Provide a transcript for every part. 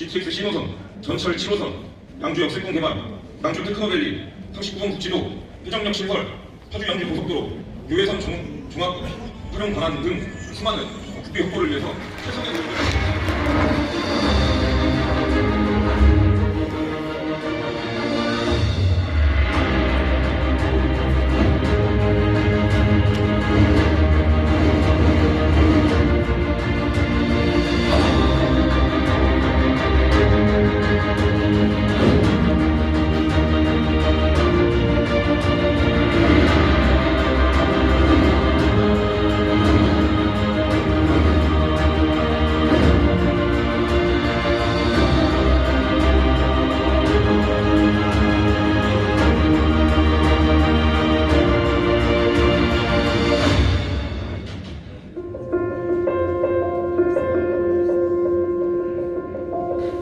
GTX 신호선, 전철 7호선, 양주 역세권 개발, 양주 테크노밸리, 39번 국지도, 해정역 신설, 파주 양주 고속도로, 유해선 종합 활용 방안 등 수많은 국비 확보를 위해서 최선의 노력을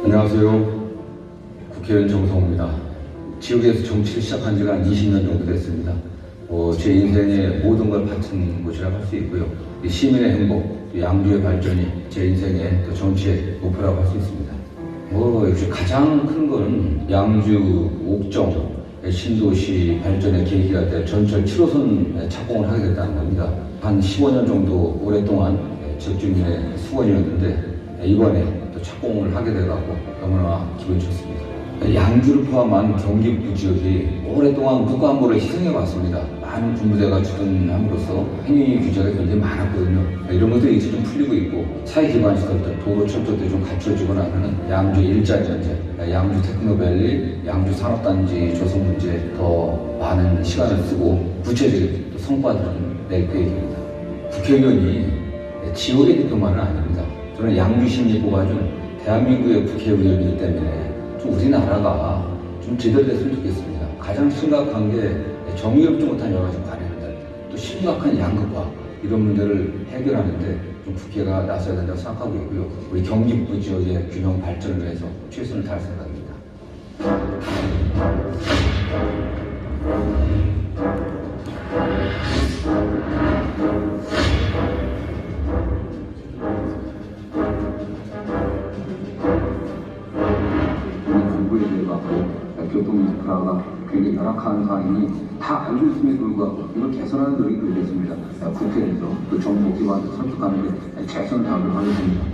안녕하세요. 국회의원 정성호입니다. 지역에서 정치를 시작한 지가 한 20년 정도 됐습니다. 제 인생의 모든 걸 바친 곳이라고 할 수 있고요. 이 시민의 행복, 양주의 발전이 제 인생의 또 정치의 목표라고 할 수 있습니다. 역시 가장 큰 건 양주 옥정 신도시 발전의 계기가 될 전철 7호선 착공을 하게 됐다는 겁니다. 한 15년 정도 오랫동안 지역 주민의 수건이었는데 이번에 또 착공을 하게 돼가지고 너무나 기분이 좋습니다. 양주를 포함한 경기 북부 지역이 오랫동안 국가 안보를 희생해왔습니다. 많은 군부대가 출동함으로써 행위 규제가 굉장히 많았거든요. 이런 것들이 이제 좀 풀리고 있고 사회 기반 시설들, 도로, 철도들이 좀 갖춰지고 나면은 양주 일자리 문제, 양주 테크노밸리, 양주 산업단지 조성 문제에 더 많은 시간을 쓰고 구체적인 성과들을 낼 계획입니다. 국회의원이 지역의 대표만은 아닙니다. 저는 양주 시민이 뽑아준 대한민국의 국회의원이기 때문에 좀 우리나라가 좀 제대로 됐으면 좋겠습니다. 가장 심각한 게 정의롭지 못한 여러 가지 관행들, 또 심각한 양극화 이런 문제를 해결하는데 좀 국회가 나서야 된다고 생각하고 있고요. 우리 경기 북부 지역의 균형 발전을 위해서 최선을 다할 생각입니다. 교통 인프라가 굉장히 열악한 상황이니 다 알고 있음에도 불구하고 이걸 개선하는 노력이 되겠습니다. 국회에서 또 정부 기관을 설득하는 데 최선을 다하도록 하겠습니다.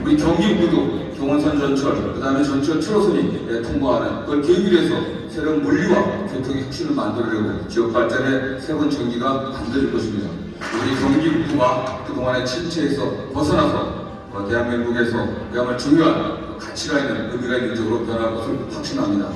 우리 경기 북부도 경원선 전철, 그 다음에 전철 7호선이 통보하는 그걸 계기로 해서 새로운 물리와 교통의 혁신을 만들려고 지역 발전의 새로운 전기가 만들어질 것입니다. 우리 경기 북부가 그동안의 침체에서 벗어나서 대한민국에서 그야말로 중요한 가치가 있는 의미가 있는 지역으로 변할 것을 확신합니다.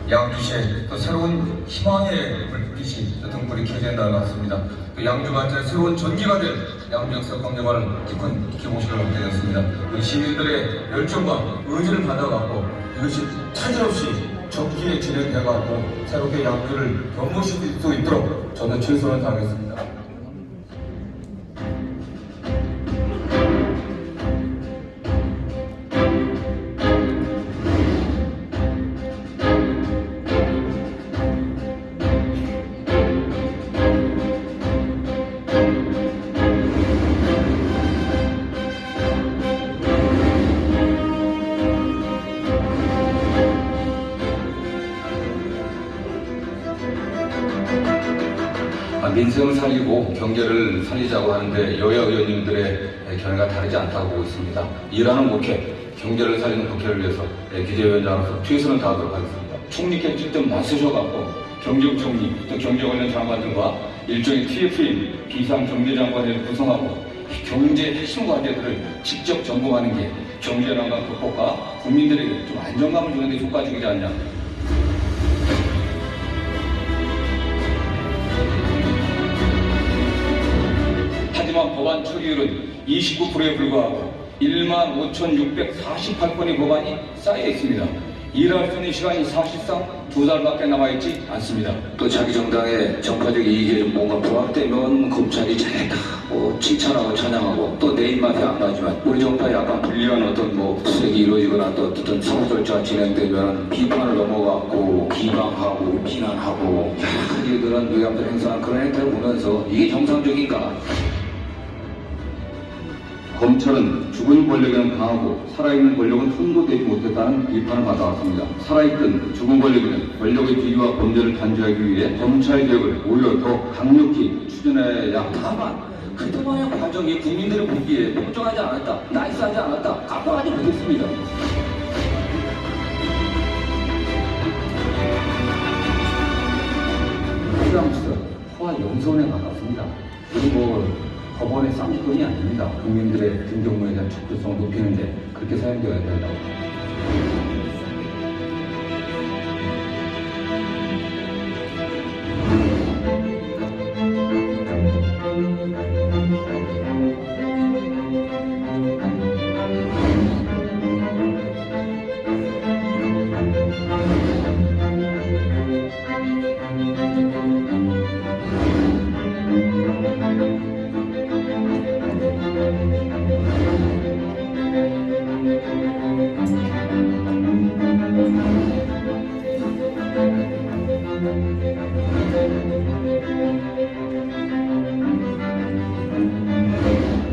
양주시에 또 새로운 희망의 불빛이 등불이 켜진다는 것 같습니다. 또 양주 발전의 새로운 전기가 될 양주 역사 광장을 기쁜 기모식을 얻게 되었습니다. 우리 시민들의 열정과 의지를 받아갖고 이것이 차질없이 적기에 진행돼갖고 새롭게 양주를 변모시킬 수 있도록 저는 최선을 다하겠습니다. 민생을 살리고 경제를 살리자고 하는데 여야 의원님들의 견해가 다르지 않다고 보고 있습니다. 일하는 국회, 경제를 살리는 국회를 위해서 기재위원장으로서 최선을 다하도록 하겠습니다. 총리께 직접 나서셔갖고 경제부총리, 또 경제 관련 장관들과 일종의 TF임, 비상경제장관회를 구성하고 경제 핵심 과제들을 직접 점검하는 게 경제 난관 극복과 국민들에게 좀 안정감을 주는 데 효과적이지 않냐. 하지만 법안 처리율은 29%에 불과하고 15,648건의 법안이 쌓여 있습니다. 일할 수 있는 시간이 사실상 2달밖에 남아있지 않습니다. 또 자기 정당의 정파적 이익에 좀 뭔가 부합되면 검찰이 잘했다, 칭찬하고 찬양하고, 또 내 입맛에 안 맞지만 우리 정파에 약간 불리한 어떤 수색이 이루어지거나 또 어떤 사후 절차가 진행되면 비판을 넘어가고 비방하고 비난하고 여러 가지 그런 외압들 행사한 그런 행태를 보면서 이게 정상적인가? 검찰은 죽은 권력에는 강하고 살아있는 권력은 손도대지 못했다는 비판을 받아왔습니다. 살아있든 죽은 권력에는 권력의 비리와 범죄를 단죄하기 위해 검찰개혁을 오히려 더 강력히 추진해야. 다만 그동안의 과정이 국민들을 보기에 공정하지 않았다, 나이스하지 않았다, 깜빡하지 못했습니다. 수양시설, 포화 영선에 가깝습니다. 그리고 법원의 쌍권이 아닙니다. 국민들의 등경로에 대한 적절성을 높이는데 그렇게 사용되어야 된다고.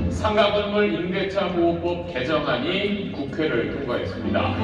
상가건물 임대차 보호법 개정안이 국회를 통과했습니다.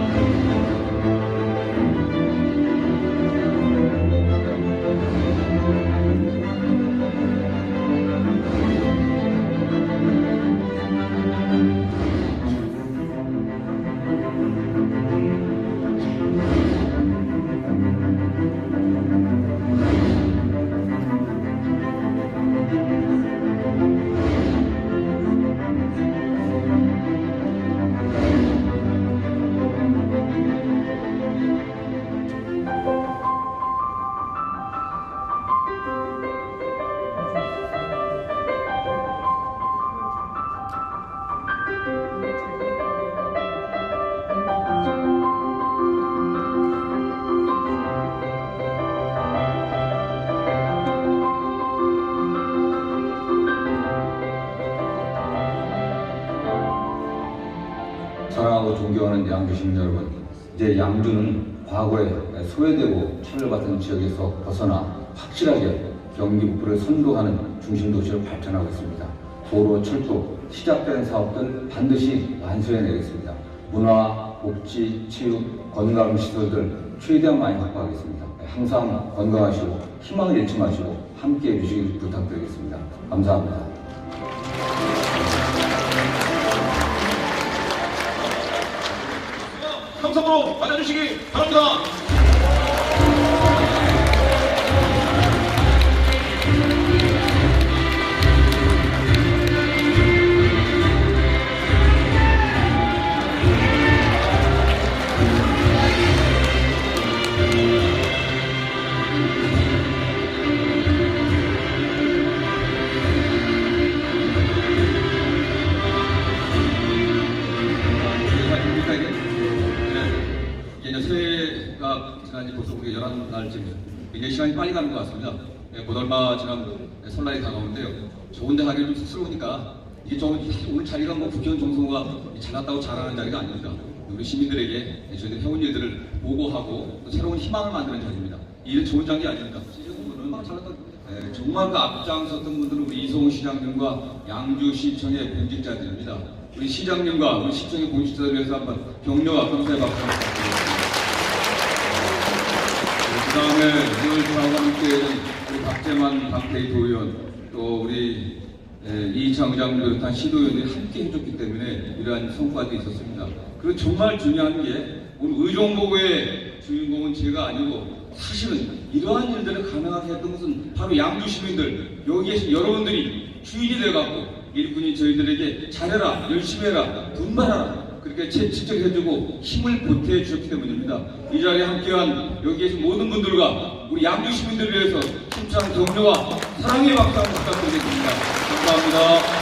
사랑하고 존경하는 양주 시민 여러분, 이제 양주는 과거에 소외되고 차별받던 지역에서 벗어나 확실하게 경기 북부를 선도하는 중심도시로 발전하고 있습니다. 도로, 철도, 시작된 사업들 반드시 완수해내겠습니다. 문화, 복지, 체육, 건강시설들 최대한 많이 확보하겠습니다. 항상 건강하시고 희망을 잃지 마시고 함께해 주시길 부탁드리겠습니다. 감사합니다. 함성으로 맞아주시기 바랍니다. 새해가 지난 지 벌써 우리가 11날쯤 굉장히 시간이 빨리 가는 것 같습니다. 곧 얼마 지난 설날이 다가오는데요. 좋은데 하기는 좀 쑥스러우니까 이게 좀 오늘 자리가 국회의원 정성호가 잘났다고 자랑하는 자리가 아닙니다. 우리 시민들에게 저희들 해온 일들을 보고하고 또 새로운 희망을 만드는 자리입니다. 이 일은 좋은 자리 아닙니까? 정말 그 앞장섰던 분들은 우리 이성훈 시장님과 양주시청의 공직자들입니다. 우리 시장님과 우리 시청의 공직자들을 위해서 한번 격려와 감사의 박수 부탁드립니다. 그다음에 오늘 저하고 함께하는 우리 박재만 박태희 도의원 또 우리 이희창 의장도 비롯한 시도위원들이 함께 해줬기 때문에 이러한 성과도 있었습니다. 그리고 정말 중요한 게 오늘 의정부의 주인공은 제가 아니고 사실은 이러한 일들을 가능하게 했던 것은 바로 양주 시민들, 여기 계신 여러분들이 주인이 돼갖고 일꾼이 저희들에게 잘해라, 열심히 해라, 분발하라 그렇게 직접 해주고 힘을 보태 주셨기 때문입니다. 이 자리에 함께한 여기 계신 모든 분들과 우리 양주 시민들을 위해서 힘찬 격려와 사랑의 박수 한번 부탁드리겠습니다. 감사합니다.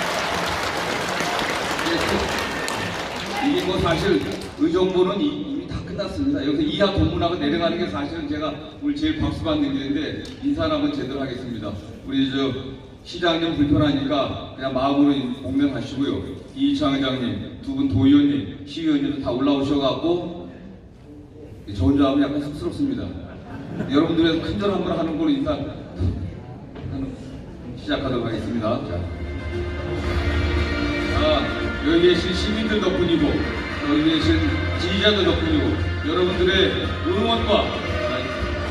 이게 뭐 사실 의정부는 이미 다 끝났습니다. 여기서 이하 동문하고 내려가는 게 사실은 제가 오늘 제일 박수 받는 길인데 인사를 한번 제대로 하겠습니다. 우리 시장님 불편하니까 그냥 마음으로 공명하시고요. 이희창 회장님, 두 분 도의원님, 시의원님도 다 올라오셔갖고 저 혼자 하면 약간 쑥스럽습니다. 여러분들에서 큰절 한번 하는 걸로 인사 시작하도록 하겠습니다. 자, 여기 계신 시민들 덕분이고 여기 계신 지지자들 덕분이고 여러분들의 응원과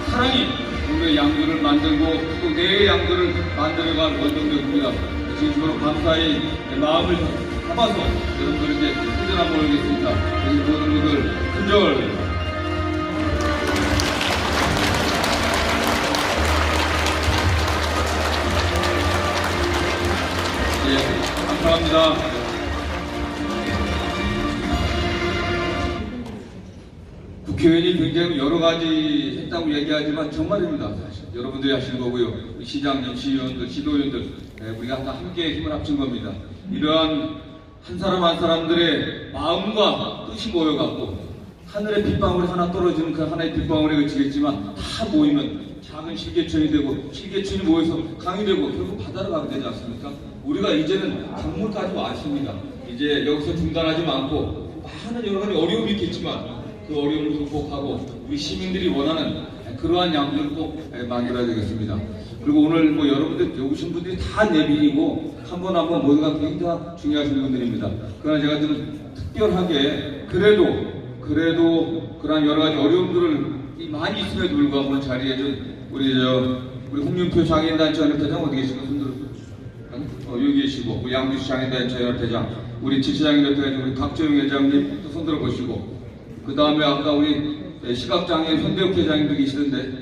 사랑이 오늘의 양주를 만들고 또 내의 양주를 만들어갈 원동력입니다. 진심으로 감사의 마음을 담아서 여러분들에게 큰절 한번 올리겠습니다. 여기 모든 분들 큰절. 예, 감사합니다. 국회의원이 굉장히 여러 가지 했다고 얘기하지만 정말입니다. 사실 여러분들이 하시는 거고요. 시장님, 시의원들, 시도위원들 우리가 다 함께 힘을 합친 겁니다. 이러한 한 사람 한 사람들의 마음과 뜻이 모여갖고 하늘의 빗방울이 하나 떨어지는 그 하나의 빗방울에 그치겠지만 다 모이면 작은 실개천이 되고 실개천이 모여서 강이 되고 결국 바다로 가게 되지 않습니까? 우리가 이제는 강물까지 왔습니다. 이제 여기서 중단하지 않고 많은 여러 가지 어려움이 있겠지만 그 어려움을 극복하고 우리 시민들이 원하는 그러한 양주를 꼭 만들어야 되겠습니다. 그리고 오늘 뭐 여러분들 여기 오신 분들이 다 내빈이고 한 번 한 번 모두가 굉장히 중요하신 분들입니다. 그러나 제가 좀 특별하게 그래도 그러한 여러 가지 어려움들을 많이 있음에도 불구하고 오늘 자리에 좀 우리 홍윤표 장애인단체 연합회장 어디 계시고 손들 여기 계시고 우리 양주시 장애인단체 연합회장 우리 지체장애인단체 우리 박재용 회장님 또 손들어 보시고 그 다음에 아까 우리 시각장애인 현대협 회장님도 계시던데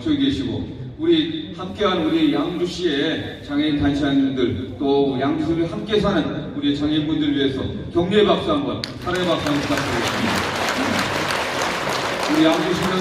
저기 계시고 우리 함께한 우리 양주시의 장애인 단체장님들 또 양주시를 함께 사는 우리 장애인분들을 위해서 격려의 박수 한번 사랑의 박수 한번 부탁드리겠습니다. 우리 양주시는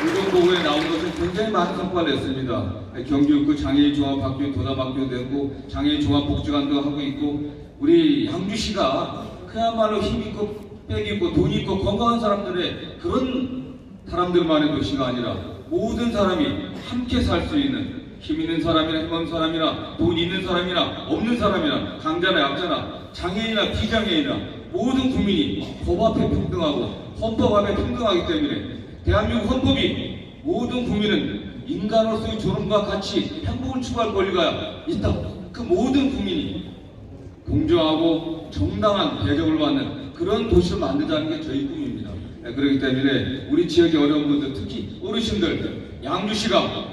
의정부에 나온 것은 굉장히 많은 성과를 냈습니다. 경기육구 장애인 종합학교 도담학교 되고 장애인 종합복지관도 하고 있고 우리 양주시가 그야말로 힘있고 빽있고 돈 있고 건강한 사람들의 그런 사람들만의 도시가 아니라 모든 사람이 함께 살 수 있는 힘 있는 사람이나 힘 없는 사람이나 돈 있는 사람이나 없는 사람이나 강자나 약자나 장애인이나 비장애인이나 모든 국민이 법 앞에 평등하고 헌법 앞에 평등하기 때문에 대한민국 헌법이 모든 국민은 인간으로서의 존엄과 가치, 행복을 추구할 권리가 있다. 그 모든 국민이 공정하고 정당한 대접을 받는 그런 도시를 만들자는 게 저희 꿈입니다. 그렇기 때문에 우리 지역의 어려운 분들, 특히 어르신들, 양주시가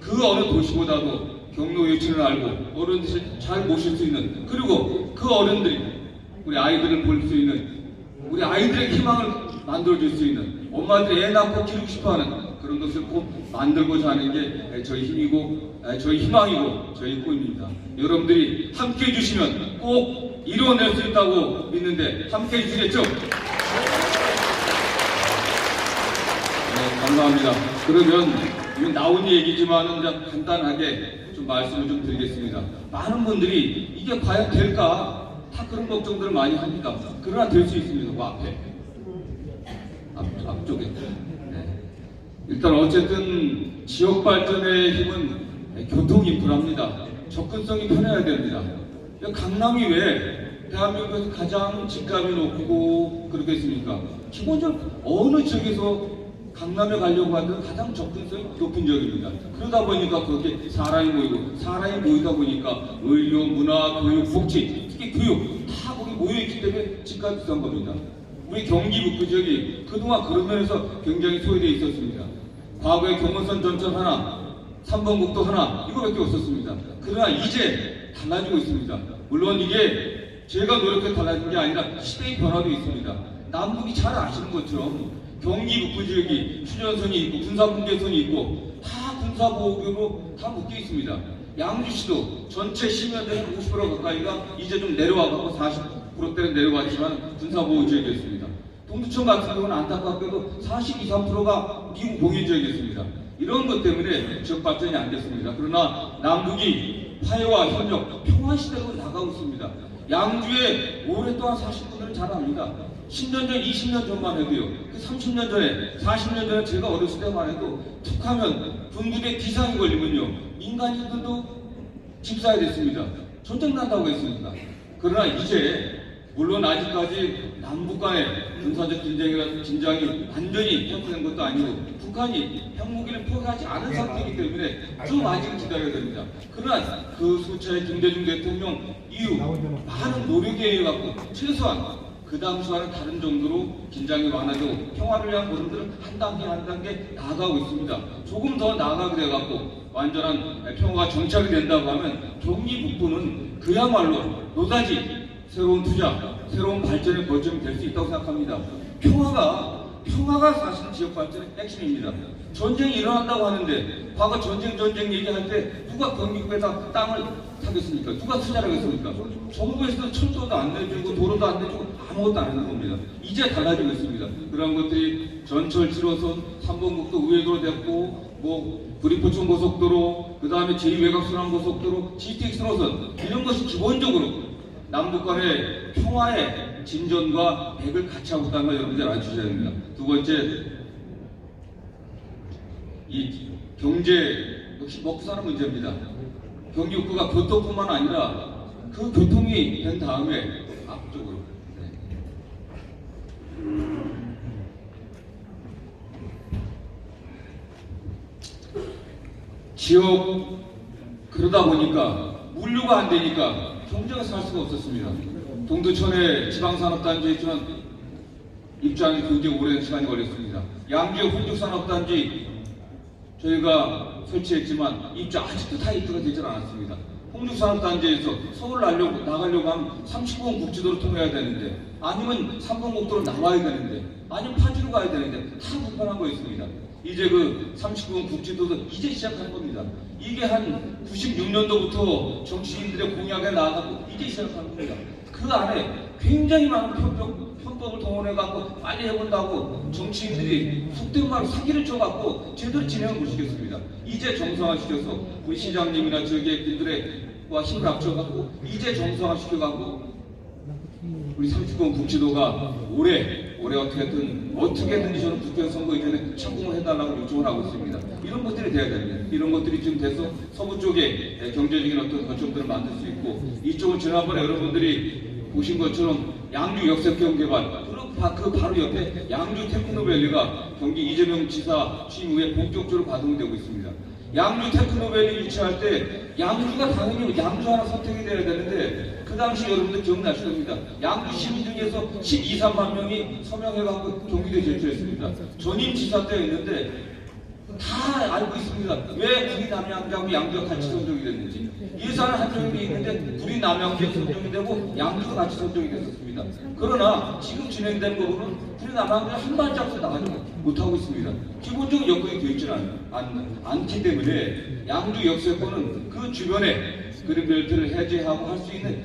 그 어느 도시보다도 경로 요치를 알고 어른들을 잘 모실 수 있는 그리고 그 어른들이 우리 아이들을 볼 수 있는 우리 아이들의 희망을 만들어줄 수 있는 엄마들이 애 낳고 키우고 싶어하는 그런 것을 꼭 만들고자 하는 게 저희 힘이고 저희 희망이고 저희 꿈입니다. 여러분들이 함께 해주시면 꼭 이루어낼 수 있다고 믿는데 함께 해주시겠죠? 네, 감사합니다. 그러면 이건 나온 얘기지만은 간단하게 좀 말씀을 좀 드리겠습니다. 많은 분들이 이게 과연 될까? 다 그런 걱정들을 많이 합니다. 그러나 될 수 있습니다. 그 앞에. 앞쪽에. 네. 일단 어쨌든 지역 발전의 힘은 교통 인프라입니다. 접근성이 편해야 됩니다. 강남이 왜 대한민국에서 가장 집값이 높고 그렇겠습니까? 기본적으로 어느 지역에서 강남에 가려고 하면 가장 접근성이 높은 지역입니다. 그러다 보니까 그렇게 사람이 모이다 보니까 의료, 문화, 교육, 복지, 특히 교육 다 거기 모여있기 때문에 집값이 비싼 겁니다. 우리 경기 북부 지역이 그동안 그런 면에서 굉장히 소외되어 있었습니다. 과거에 경문선 전철 하나, 3번 국도 하나 이거밖에 없었습니다. 그러나 이제 달라지고 있습니다. 물론 이게 제가 노력해 달라진 게 아니라 시대의 변화도 있습니다. 남북이 잘 아시는 것처럼 경기 북부 지역이 휴전선이 있고 군사분계선이 있고 다 군사보호구로 다 묶여 있습니다. 양주시도 전체 시민들의 50% 가까이가 이제 좀 내려와갖고 40%대로 내려왔지만 군사보호 지역이었습니다. 동두천 같은 경우는 안타깝게도 42, 3%가 미국 공유 지역이었습니다. 이런 것 때문에 지역 발전이 안 됐습니다. 그러나 남북이 화해와 협력, 평화 시대로 나가고 있습니다. 양주에 오랫동안 사신 분들은 잘 압니다. 10년 전, 20년 전만 해도요. 그 30년 전에, 40년 전에 제가 어렸을 때만 해도 툭하면 군부대 비상이 걸리면요. 민간인들도 집사야 됐습니다. 전쟁 난다고 했습니다. 그러나 이제 물론 아직까지 남북 간의 군사적 긴장이 완전히 해소된 것도 아니고 북한이 핵무기를 포기하지 않은 상태이기 때문에 좀 아직 기다려야 됩니다. 그러나 그 수차의 김대중 대통령 이후 많은 노력에 의해 갖고 최소한 그 당시와는 다른 정도로 긴장이 완화되고 평화를 위한 걸음들은 한 단계 나아가고 있습니다. 조금 더 나아가게 돼갖고 완전한 평화가 정착이 된다고 하면 경기 북부는 그야말로 노다지 새로운 투자, 새로운 발전의 거점이 될 수 있다고 생각합니다. 평화가 사실 지역 발전의 핵심입니다. 전쟁이 일어난다고 하는데 과거 전쟁 얘기할 때 누가 경기국에다 땅을 사겠습니까? 누가 투자를 하겠습니까? 정부에서도 철도도 안 내주고 도로도 안 내주고 아무것도 안 하는 겁니다. 이제 달라지고 있습니다. 그런 것들이 전철 7호선, 3번국도 우회도로 됐고 구리포천 고속도로, 그 다음에 제2외곽순환 고속도로, GTX 노선 이런 것이 기본적으로 남북 간의 평화의 진전과 백을 같이 하고 있다는 걸 여러분들 알아주셔야 됩니다. 두 번째, 이 경제 역시 먹고 사는 문제입니다. 경기 북부가 교통뿐만 아니라 그 교통이 된 다음에 앞쪽으로 지역 그러다 보니까 물류가 안 되니까 경제가 살 수가 없었습니다. 동두천에 지방산업단지 있지만 입주하는 게 굉장히 오랜 시간이 걸렸습니다. 양주에 홍죽산업단지 저희가 설치했지만 아직도 다 입주가 되질 않았습니다. 홍죽산업단지에서 서울 나가려고 하면 39번 국지도로 통해야 되는데 아니면 3번 국도로 나와야 되는데 아니면 파주로 가야 되는데 다 불편한 거 있습니다. 이제 그 39번 국지도도 이제 시작한 겁니다. 이게 한 96년도부터 정치인들의 공약에 나아가고 이제 시작한 겁니다. 그 안에 굉장히 많은 편법을 동원해갖고 빨리 해본다고 정치인들이 속된 말로 사기를 쳐갖고 제대로 진행을 못시켰습니다. 이제 정상화시켜서 우리 시장님이나 지역의 분들과 힘을 합쳐갖고 이제 정상화시켜갖고 우리 30번 국지도가 올해 어떻게든지 저는 국회의원 선거 이전에 착공을 해달라고 요청을 하고 있습니다. 이런 것들이 돼야 됩니다. 이런 것들이 지금 돼서 서부 쪽에 경제적인 어떤 거점들을 만들 수 있고 이쪽은 지난번에 여러분들이 보신 것처럼 양주 역세권 개발 그 바로 옆에 양주 테크노밸리가 경기 이재명 지사 취임 후에 본격적으로 가동되고 있습니다. 양주 테크노밸리 유치할 때 양주가 당연히 양주 하나 선택이 돼야 되는데 그 당시 여러분들 기억나실 겁니다. 양주 시민 중에서 12, 3만 명이 서명해갖고 경기도에 제출했습니다. 전임 지사 때였는데 다 알고 있습니다. 왜 구리 남양주하고 양주가 같이 선정이 됐는지. 예산은 한정이 있는데 구리 남양주가 선정이 되고 양주가 같이 선정이 됐었습니다. 그러나 지금 진행된 거로는 구리 남양주가 한 발짝도 나가지 못하고 있습니다. 기본적인 여건이 되어 있지는 않기 때문에 양주 역세권은 그 주변에 그린벨트를 해제하고 할 수 있는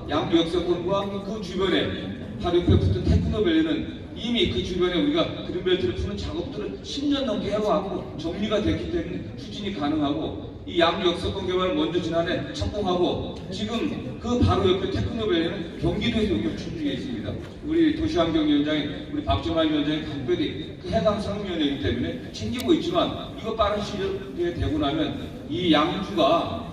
양주 역세권과 그 주변에 바로 옆에 붙은 테크노밸리는 이미 그 주변에 우리가 그린벨트를 푸는 작업들을 10년 넘게 해왔고 정리가 됐기 때문에 추진이 가능하고 이 양주 역세권 개발을 먼저 지난해 착공하고 지금 그 바로 옆에 테크노밸리는 경기도에서 여기 준비되어 있습니다. 우리 도시환경위원장이 우리 박정환 위원장이 각별히 그 해당 상임위원회이기 때문에 챙기고 있지만 이거 빠른 시기에 되고 나면 이 양주가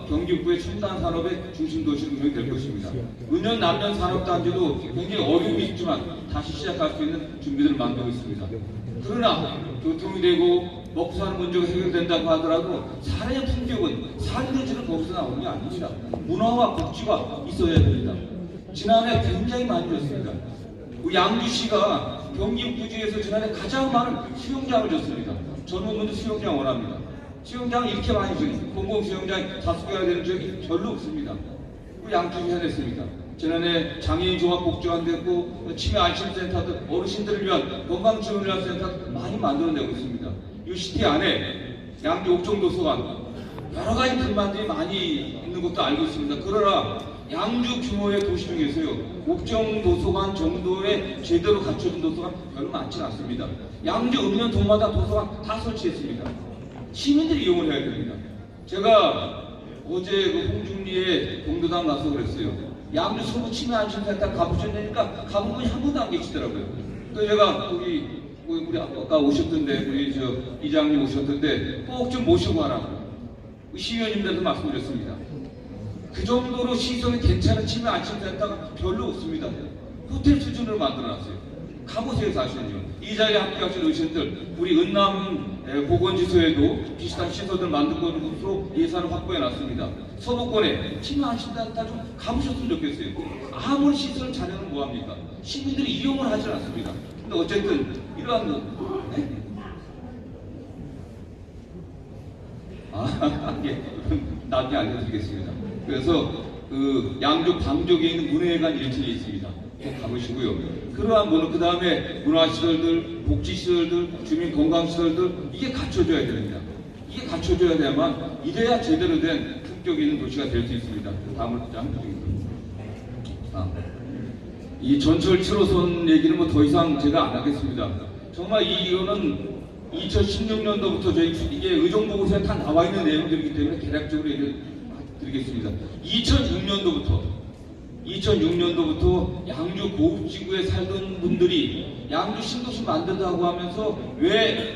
경기북부의 첨단 산업의 중심 도시로 될 것입니다. 은연 남년 산업단지도 굉장히 어려움이 있지만 다시 시작할 수 있는 준비들을 만들고 있습니다. 그러나 교통이 되고 먹고 사는 문제가 해결된다고 하더라도 사람의 품격은 삶의 거기서 나오는 게 아닙니다. 문화와 복지가 있어야 됩니다. 지난해 굉장히 많이 줬습니다. 우리 양주시가 경기 부지에서 지난해 가장 많은 수영장을 줬습니다. 젊은 분들 수영장 원합니다. 수영장 이렇게 많이 주는 공공 수영장이 5개가 되는 지역이 별로 없습니다. 우리 양주시 해냈습니다. 지난해 장애인 종합복지관 됐고 치매 안심센터도 어르신들을 위한 건강지원센터 많이 만들어내고 있습니다. 이 시티 안에 양주 옥정도서관 여러 가지 불만들이 많이 있는 것도 알고 있습니다. 그러나 양주 규모의 도시 중에서요, 옥정도서관 정도의 제대로 갖춰진 도서관 별로 많지는 않습니다. 양주 읍면 동마다 도서관 다 설치했습니다. 시민들이 이용을 해야 됩니다. 제가 어제 그 홍준리에 공도당 가서 그랬어요. 양주 서구 치매 안심센터 가보셨다니까 가본 분이 한 분도 안 계시더라고요. 그래서 제가 우리 아까 오셨던데 우리 저 이장님 오셨던데 꼭 좀 모시고 가라고 시의원님들도 말씀드렸습니다. 그 정도로 시설이 괜찮은 치매 안심센터가 별로 없습니다. 호텔 수준으로 만들어놨어요. 가보세요 사실은요. 이 자리에 함께하신 어르신들 우리 은남 보건지소에도 비슷한 시설들 만들고 있는 것으로 예산을 확보해놨습니다. 서부권에 치매 안심센터 좀 가보셨으면 좋겠어요. 아무리 시설 자료는 뭐합니까? 시민들이 이용을 하지 않습니다. 근데 어쨌든 이러한 예, 나중에 알려드리겠습니다. 그래서 그 양주 방족에 있는 문화회관 1층에 있습니다. 꼭 가보시고요. 그러한 그 다음에 문화시설들, 복지시설들, 주민건강시설들 이게 갖춰져야 됩니다. 이게 갖춰져야 돼야만 이래야 제대로 된 품격 있는 도시가 될 수 있습니다. 다음을 이 전철 7호선 얘기는 뭐 더 이상 제가 안 하겠습니다. 정말 이거는 2016년도부터 저희 이게 의정부고시에 다 나와 있는 내용들이기 때문에 대략적으로 얘기를 드리겠습니다. 2006년도부터 양주 고읍지구에 살던 분들이 양주 신도시 만든다고 하면서 왜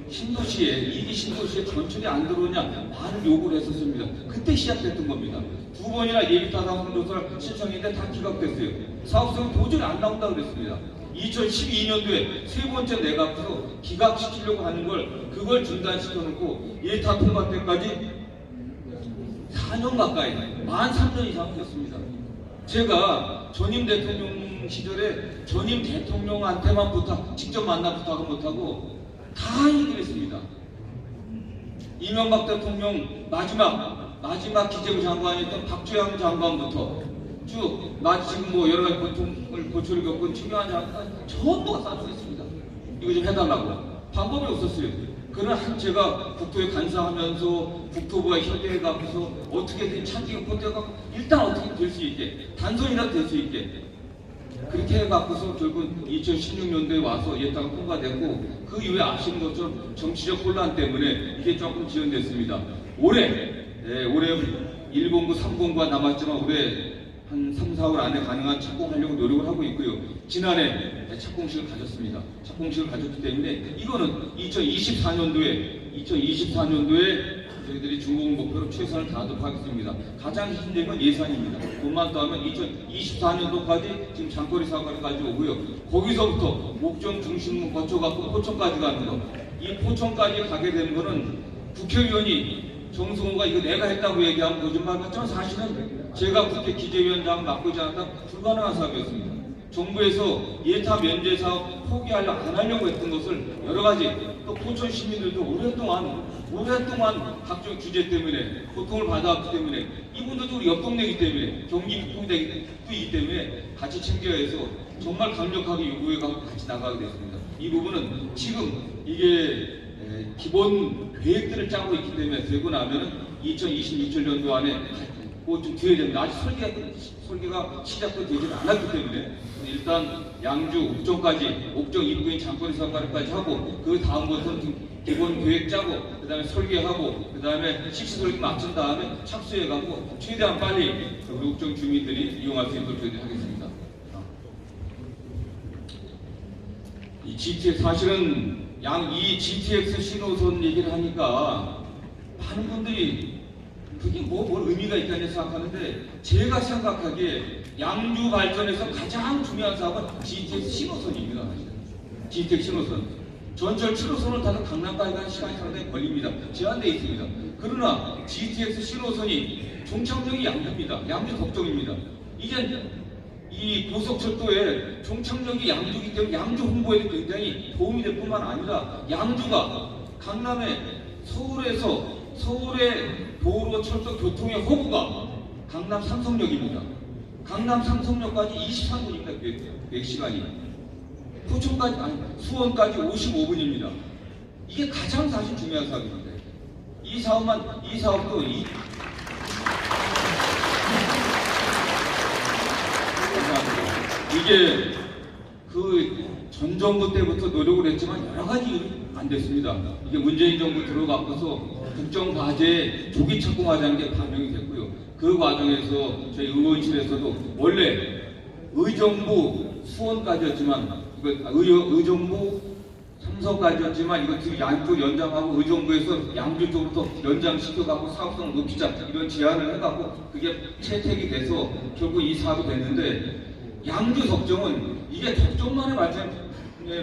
신도시에 이기 신도시에 전철이 안 들어오냐 많은 요구를 했었습니다. 그때 시작됐던 겁니다. 2번이나 예비타당조사를 신청했는데 다 기각됐어요. 사업성이 도저히 안 나온다고 그랬습니다. 2012년도에 세 번째 내각에서 기각시키려고 하는 그걸 중단시켜놓고 예타 통과 때까지 4년 가까이 만 3년 이상 됐습니다. 제가 전임 대통령 시절에 전임 대통령한테만 직접 만나 부탁을 못하고 다 얘기를 했습니다. 이명박 대통령 마지막 기재부 장관이었던 박주영 장관부터 쭉 지금 뭐 여러 가지 고초를 겪은 중요한 장관 전부가 싸주겠습니다. 이거 좀 해달라고. 방법이 없었어요. 그러나 제가 국토에 간사하면서 국토부와 협의해가면서 어떻게든 차기가 꽂혀가고 일단 어떻게 될 수 있게 단선이라도 될 수 있게 그렇게 해갖고서 결국 2016년도에 와서 예타가 통과됐고 그 이후에 아시는 것처럼 정치적 혼란 때문에 이게 조금 지연됐습니다. 올해 1공구 3공구가 남았지만 올해 한 3, 4월 안에 가능한 착공하려고 노력을 하고 있고요. 지난해 착공식을 가졌습니다. 착공식을 가졌기 때문에 이거는 2024년도에 저희들이 중공 목표로 최선을 다하도록 하겠습니다. 가장 힘든 건 예산입니다. 돈만 더하면 2024년도까지 지금 장거리 사거리까지 오고요. 거기서부터 목정 중심문 거쳐갖고 포천까지 가는 거. 이 포천까지 가게 되는 거는 국회의원이 정승호가 이거 내가 했다고 얘기하면 거짓말 같지만 사실은 제가 국회 기재위원장 맡고자 한다 불가능한 사업이었습니다. 정부에서 예타 면제 사업 포기하려 안 하려고 했던 것을 여러 가지 또 포천 시민들도 오랫동안 각종 규제 때문에 고통을 받아왔기 때문에 이분들도 우리 옆 동네이기 때문에 경기 북동대이기 때문에 같이 챙겨야 해서 정말 강력하게 요구해가고 같이 나가게 됐습니다. 이 부분은 지금 이게 기본 계획들을 짜고 있기 때문에 되고 나면은 2026년도 안에 좀 뒤에 됩니다. 아직 설계가 시작도 되지 않았기 때문에 일단 양주 옥정 입구인 장거리 사거리까지 하고 그 다음 것은 기본 계획 짜고 그 다음에 설계하고 그 다음에 실시설계 맞춘 다음에 착수해가고 최대한 빨리 우리 옥정 주민들이 이용할 수 있도록 저희들이 하겠습니다. 이 GTX 사실은 이 GTX 신호선 얘기를 하니까 많은 분들이 그게 뭘 의미가 있다고 생각하는데 제가 생각하기에 양주 발전에서 가장 중요한 사업은 GTX 신호선입니다. GTX 신호선. 전철 7호선을 타서 강남까지 가는 시간이 상당히 걸립니다. 제한되어 있습니다. 그러나 GTX 신호선이 종착역이 양주입니다. 양주 덕정입니다. 이제 이 고속철도에 종착역이 양주이기 때문에 양주 홍보에도 굉장히 도움이 될 뿐만 아니라 양주가 강남의 서울의 도로 철도 교통의 허브가 강남 삼성역입니다. 강남 삼성역까지 23분입니다. 계획 시간이. 수원까지 55분입니다. 이게 가장 사실 중요한 사업입니다. 이 사업도 이게 그 전 정부 때부터 노력을 했지만 여러 가지 이유로 안 됐습니다. 이게 문재인 정부 들어가고서 국정 과제에 조기 착공하자는 게 반영이 됐고요. 그 과정에서 저희 의원실에서도 원래 의정부 수원까지였지만 의정부 삼성까지였지만 이거 양쪽 연장하고 의정부에서 양주 쪽으로 연장시켜갖고 사업성을 높이자 이런 제안을 해갖고 그게 채택이 돼서 결국 이 사업이 됐는데 양주 덕정은 이게 덕정만의 발전에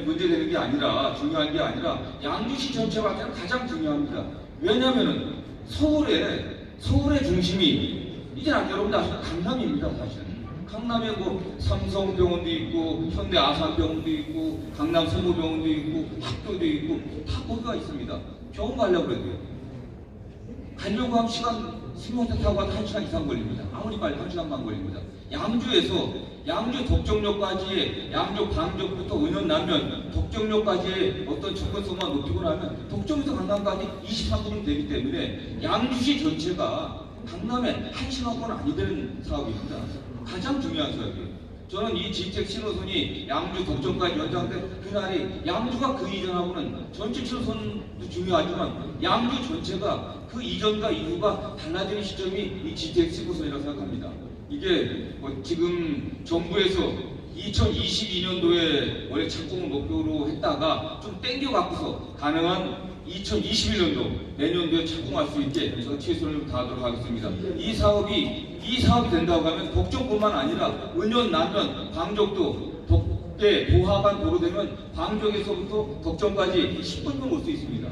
문제되는 게 아니라 중요한 게 아니라 양주시 전체 발전이 가장 중요합니다. 왜냐하면은 서울의 중심이 이제 여러분들 아시는 강남입니다. 사실은 강남에 뭐 삼성병원도 있고 현대 아산병원도 있고 강남 성모병원도 있고 학교도 있고 다 거기가 있습니다. 병원 가려고 해도요. 가려고 하면 시간 10분 타고 가도 1시간 이상 걸립니다. 아무리 빨리 1시간 반 걸립니다. 양주 덕정역까지의 양주 방적부터 은연 나면 덕정역까지의 어떤 접근성만 높이고 나면 덕정에서 강남까지 23분이 되기 때문에 양주시 전체가 강남에 1시간권 아니 되는 사업입니다. 가장 중요한 사업이에요. 저는 이 GTX 신호선이 양주 덕정까지 연장된 그날이 양주가 그 이전하고는 전체 신호선도 중요하지만 양주 전체가 그 이전과 이후가 달라지는 시점이 이 GTX 신호선이라고 생각합니다. 이게 지금 정부에서 2022년도에 원래 착공을 목표로 했다가 좀 땡겨갖고서 가능한 2021년도 내년도에 착공할 수 있게 저는 최선을 다하도록 하겠습니다. 이 사업이 된다고 하면 덕정뿐만 아니라 은연, 남면, 방적도 덕계, 도하간 도로 되면 방적에서부터 덕정까지 10분이면 올 수 있습니다.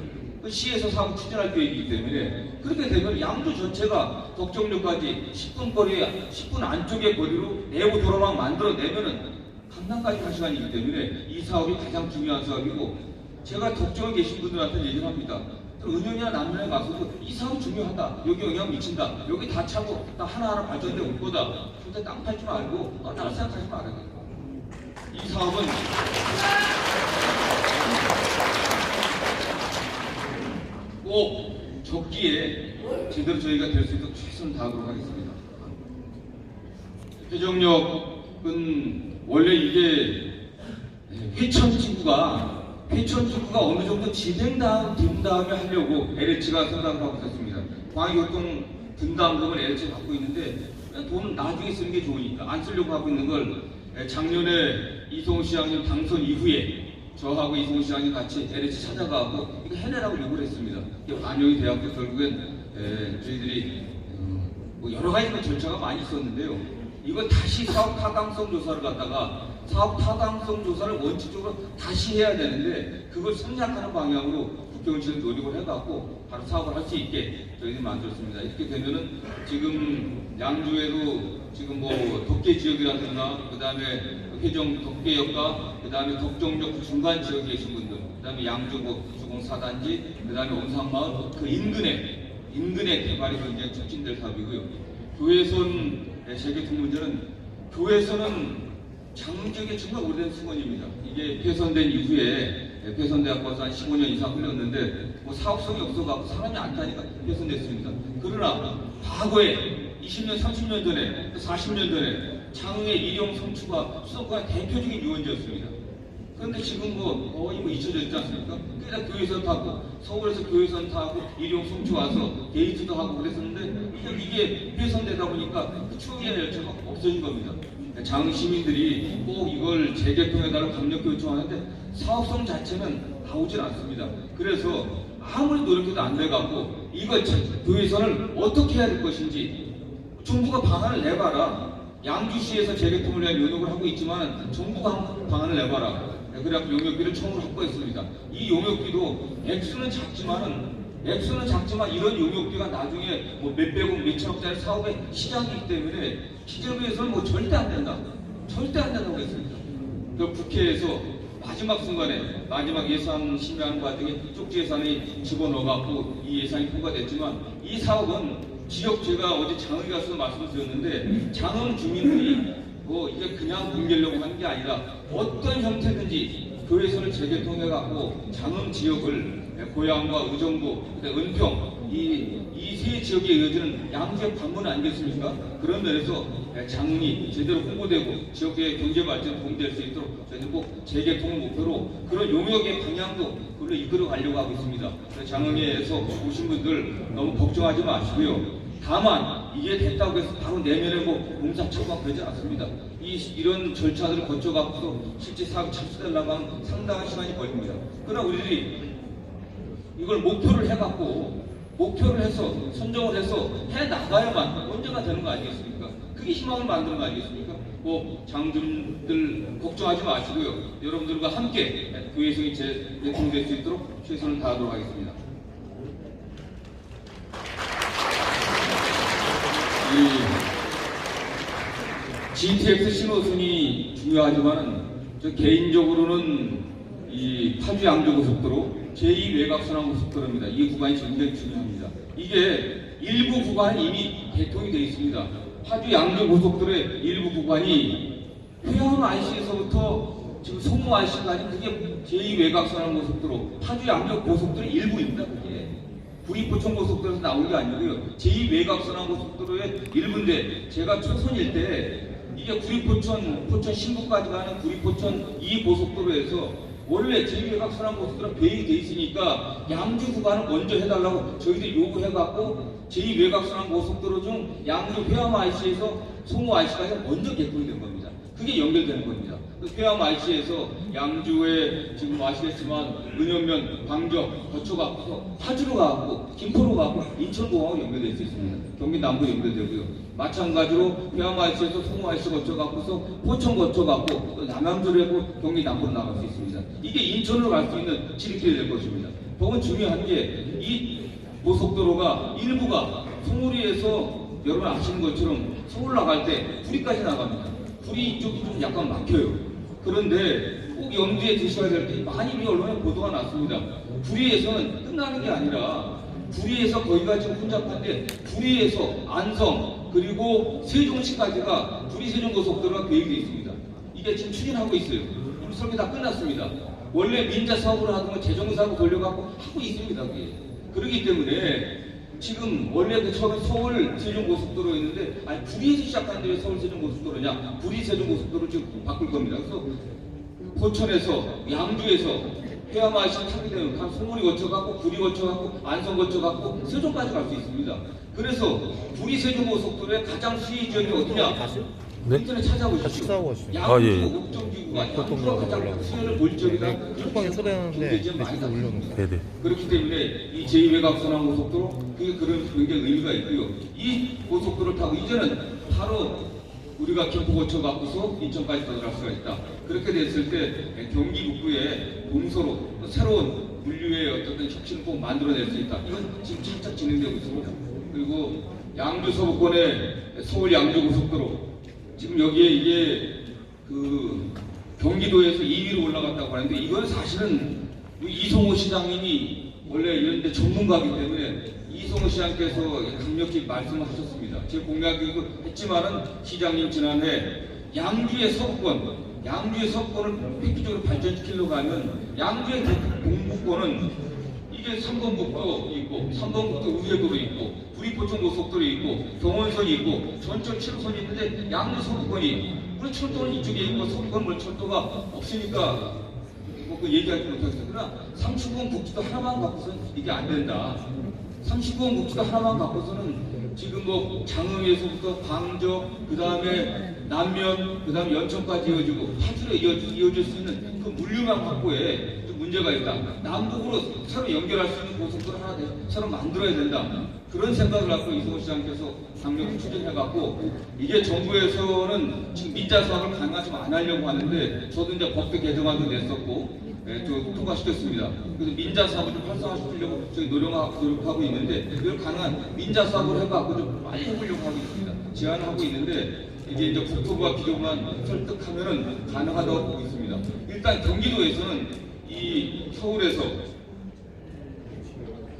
시에서 사업 추진할 계획이기 때문에 그렇게 되면 양주 전체가 덕정역까지 10분 거리에 10분 안쪽의 거리로 내부 도로만 만들어내면은 강남까지 1시간이기 때문에 이 사업이 가장 중요한 사업이고 제가 덕정에 계신 분들한테 얘기를 합니다. 은연이나 남면에 가서도 이 사업이 중요하다. 여기 영향 미친다. 여기 다 차고 나 하나하나 발전돼 올 거다. 근데 땅 팔지 말고 다른 생각하지 말아야 돼요. 이 사업은 꼭 적기에 제대로 저희가 될 수 있도록 최선을 다하도록 하겠습니다. 회정역은 원래 이게 회천지구가 어느 정도 진행 다음에 하려고 LH가 생각을 하고 있었습니다. 광역교통 분담금을 LH가 갖고 있는데 돈은 나중에 쓰는 게 좋으니까 안 쓰려고 하고 있는 걸 작년에 이성우 시장님 당선 이후에 저하고 이성우 시장님 같이 LH 찾아가고 이거 해내라고 요구를 했습니다. 이게 반영이 돼갖고 결국엔 저희들이 뭐 여러 가지 절차가 많이 있었는데요. 이거 다시 사업 타당성 조사를 갖다가 사업 타당성 조사를 원칙적으로 다시 해야 되는데 그걸 생략하는 방향으로 국경시는 노력을 해갖고 바로 사업을 할 수 있게 저희들이 만들었습니다. 이렇게 되면은 지금 양주에도 지금 뭐 덕계 지역이라든가 그 다음에 회정 덕계역과 그 다음에 덕정역 중간 지역에 계신 분들 그 다음에 양주 주공 4단지 그 다음에 온산마을 그 인근의 개발이 굉장히 촉진될 사업이고요. 교외선 재개통 문제는 교외선은 장지역에 정말 오래된 수건입니다. 이게 폐선된 이후에 폐선돼갖고 한 15년 이상 흘렀는데 뭐 사업성이 없어갖고 사람이 안 타니까 폐선됐습니다. 그러나 과거에 20년, 30년 전에, 40년 전에 장흥의 일용 성추가 수도권의 대표적인 유원지였습니다. 그런데 지금 뭐 거의 잊혀져 있지 않습니까? 그냥 교회선 타고 서울에서 교회선 타고 일용 성추 와서 데이트도 하고 그랬었는데 이게 폐선되다 보니까 그 추억의 열차가 없어진 겁니다. 장흥 시민들이 꼭 이걸 재개통해달라고 강력히 요청하는데 사업성 자체는 나오질 않습니다. 그래서 아무리 노력해도 안 돼갖고 이걸 교회선을 어떻게 해야 될 것인지 정부가 방안을 내봐라. 양주시에서 재개통을 위한 노력을 하고 있지만 정부가 방안을 내봐라. 그래갖고 용역비를 처음으로 확보했습니다. 이 용역비도 액수는 작지만 이런 용역비가 나중에 뭐 몇백억, 몇천억짜리 사업의 시장이기 때문에 기재부에서는 뭐 절대 안 된다. 절대 안 된다고 했습니다. 또 국회에서 마지막 순간에 마지막 예산 심의하는 과정에 쪽지 예산이 집어넣어갖고 이 예산이 통과됐지만 이 사업은 지역 제가 어제 장흥에 가서 말씀드렸는데 장흥 주민들이 뭐 이게 그냥 붕괴려고 하는 게 아니라 어떤 형태든지 교회선을 재개통해갖고 장흥 지역을 고양과 의정부, 은평 이 세 지역에 이어지는 양지역 관문 아니겠습니까? 그런 면에서 장흥이 제대로 홍보되고 지역의 경제 발전에 도움될 수 있도록 저희는 꼭 재개통을 목표로 그런 용역의 방향도 그걸 이끌어 가려고 하고 있습니다. 장흥에서 오신 분들 너무 걱정하지 마시고요. 다만 이게 됐다고 해서 바로 내년에 뭐 공사 착오가 그러지 않습니다. 이런 절차들을 거쳐갖고서 실제 사업이 착수되려고 하면 상당한 시간이 걸립니다. 그러나 우리들이 이걸 목표를 해갖고 목표를 해서 선정을 해서 해 나가야만 언제가 되는 거 아니겠습니까? 그게 희망을 만드는 거 아니겠습니까? 뭐 장군들 걱정하지 마시고요. 여러분들과 함께 교회성이 재개통될 수 있도록 최선을 다하도록 하겠습니다. 이 GTX 신호선이 중요하지만은 저 개인적으로는 이 파주 양주 고속도로 제2 외곽순환 고속도로입니다. 이 구간이 굉장히 중요합니다. 이게 일부 구간이 이미 개통이 되어 있습니다. 파주 양주 고속도로의 일부 구간이 회원 IC에서부터 지금 송무 IC까지 그게 제2 외곽순환 고속도로 파주 양주 고속도로의 일부입니다. 그게 구리포천 고속도로에서 나온 게 아니고요. 제2 외곽순환 고속도로의 일부인데 제가 초선일 때 이게 포천 신부까지 가는 구리포천 이 고속도로에서 원래 제2외곽순환 고속도로가 계획이 돼 있으니까 양주 구간을 먼저 해달라고 저희들이 요구해갖고 제2외곽순환 고속도로 중 양주 회암 IC에서 송호 IC까지 먼저 개통이 된 겁니다. 그게 연결되는 겁니다. 회암 IC에서 양주에 지금 아시겠지만 은현면, 광적 거쳐갖고서 파주로 가고 김포로 가고 인천공항으로 연결될 수 있습니다. 경기 남부 연결되고요. 마찬가지로 회암 IC에서 송호 IC 거쳐갖고서 포천 거쳐갖고 또 남양주로 경기 남부로 나갈 수 있습니다. 이게 인천으로 갈 수 있는 지름길이 될 것입니다. 더욱 중요한 게 이 고속도로가 일부가 송우리에서 여러분 아시는 것처럼 서울 나갈 때 구리까지 나갑니다. 구리 이쪽이 좀 약간 막혀요. 그런데 꼭 염두에 두셔야 될 게 많이 우리 언론에 보도가 났습니다. 구리에서는 끝나는 게 아니라 구리에서 거기가 지금 혼잡한데 구리에서 안성 그리고 세종시까지가 구리 세종 고속도로가 계획되어 있습니다. 이게 지금 추진하고 있어요. 우리 설계 다 끝났습니다. 원래 민자 사업으로 하던 건 재정 사업 돌려갖고 하고 있습니다. 그게. 그렇기 때문에 지금 원래 그 처음에 서울 세종고속도로였는데 아니 구리에서 시작하는데 왜 서울 세종고속도로냐? 구리 세종고속도로 지금 바꿀 겁니다. 그래서 포천에서 양주에서 회암 IC 타게 되면 송우리 거쳐갖고 구리 거쳐갖고 안성 거쳐갖고 세종까지 갈 수 있습니다. 그래서 구리 세종고속도로의 가장 수혜 지역이 어디냐? 네? 인터넷 찾아보십시오. 양주 옥정지구가 양주가 가장 수혜를 볼 지역이다. 톡방에 초대하는데 메시지 올려놓고. 네네. 그렇기 때문에 이 제2외곽순환 고속도로 그게 그런 굉장히 의미가 있고요. 이 고속도로를 타고 이제는 바로 우리가 김포 거쳐갖고서 인천까지 들어갈 수가 있다. 그렇게 됐을 때 경기 북부에 동서로 새로운 물류의 어떤 혁신을 꼭 만들어낼 수 있다. 이건 지금 착착 진행되고 있습니다. 그리고 양주 서부권의 서울 양주 고속도로 지금 여기에 이게 그 경기도에서 2위로 올라갔다고 하는데 이건 사실은 이성호 시장님이 원래 이런데 전문가이기 때문에 이성호 시장께서 강력히 말씀을 하셨습니다. 제 공약이기도 했지만은 시장님 지난해 양주의 서부권을 획기적으로 발전시키려고 하면 양주의 동부권은 이게 삼번북도 있고 삼번북도 우회도로 있고 구리포천 고속도로 있고 경원선이 있고 전철 7호선이 있는데 양주 서부권이 우리 철도는 이쪽에 있고 서부권 철도가 없으니까 뭐 그 얘기하지 못하겠어요. 그러나 39번 국지도 하나만 갖고서는 이게 안 된다. 39번 국지도 하나만 갖고서는 지금 뭐 장흥에서부터 광적 그 다음에 남면 그 다음에 연천까지 이어지고 파주로 이어질 수 있는 그 물류망 확보에 좀 문제가 있다. 남북으로 새로 연결할 수 있는 고속도로 하나 새로 만들어야 된다. 그런 생각을 갖고 이성호 시장께서 강력히 추진해갖고 이게 정부에서는 지금 민자 사업을 가능하지만 안 하려고 하는데 저도 이제 법도 개정안도 냈었고 저 통과시켰습니다. 그래서 민자 사업을 좀 활성화시키려고 저희 노력하고 있는데 이걸 가능한 민자 사업을 해갖고 좀 많이 해보려고 하고 있습니다. 제안을 하고 있는데 이게 이제 국토부와 기존만 설득하면은 가능하다고 보고 있습니다. 일단 경기도에서는 이 서울에서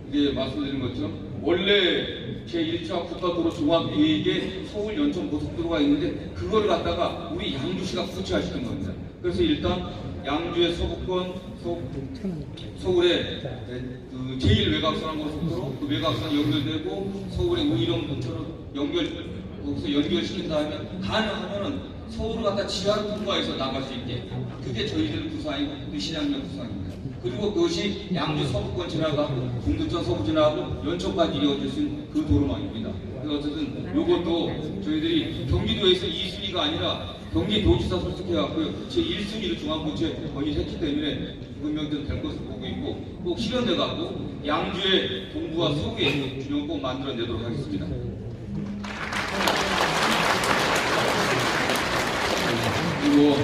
이제 말씀드린 것처럼 원래 제1차 국가도로 종합계획에 서울 연천 고속도로가 있는데 그걸 갖다가 우리 양주시가 구체화시킨 겁니다. 그래서 일단 양주의 서부권, 서울의 그 제1외곽선 고속도로, 그 외곽선 연결되고 서울의 우이령부처럼 거기서 연결시킨 다음에 가능하면은 서울을 갖다 지하로 통과해서 나갈 수 있게, 그게 저희들 구상이고 그 신양면 구상입니다. 그리고 그것이 양주 서부권 지나가고 동두천 서부 지나가고 연천까지 이어질 수 있는 그 도로망입니다. 그래서 어쨌든 이것도 저희들이 경기도에서 2순위가 아니라 경기도지사 설득해갖고요, 제1순위를 중앙부처에 건의했기 때문에 분명히 될 것으로 보고 있고, 꼭 실현돼갖고 양주의 동부와 서부의 균형을 꼭 만들어내도록 하겠습니다. 그리고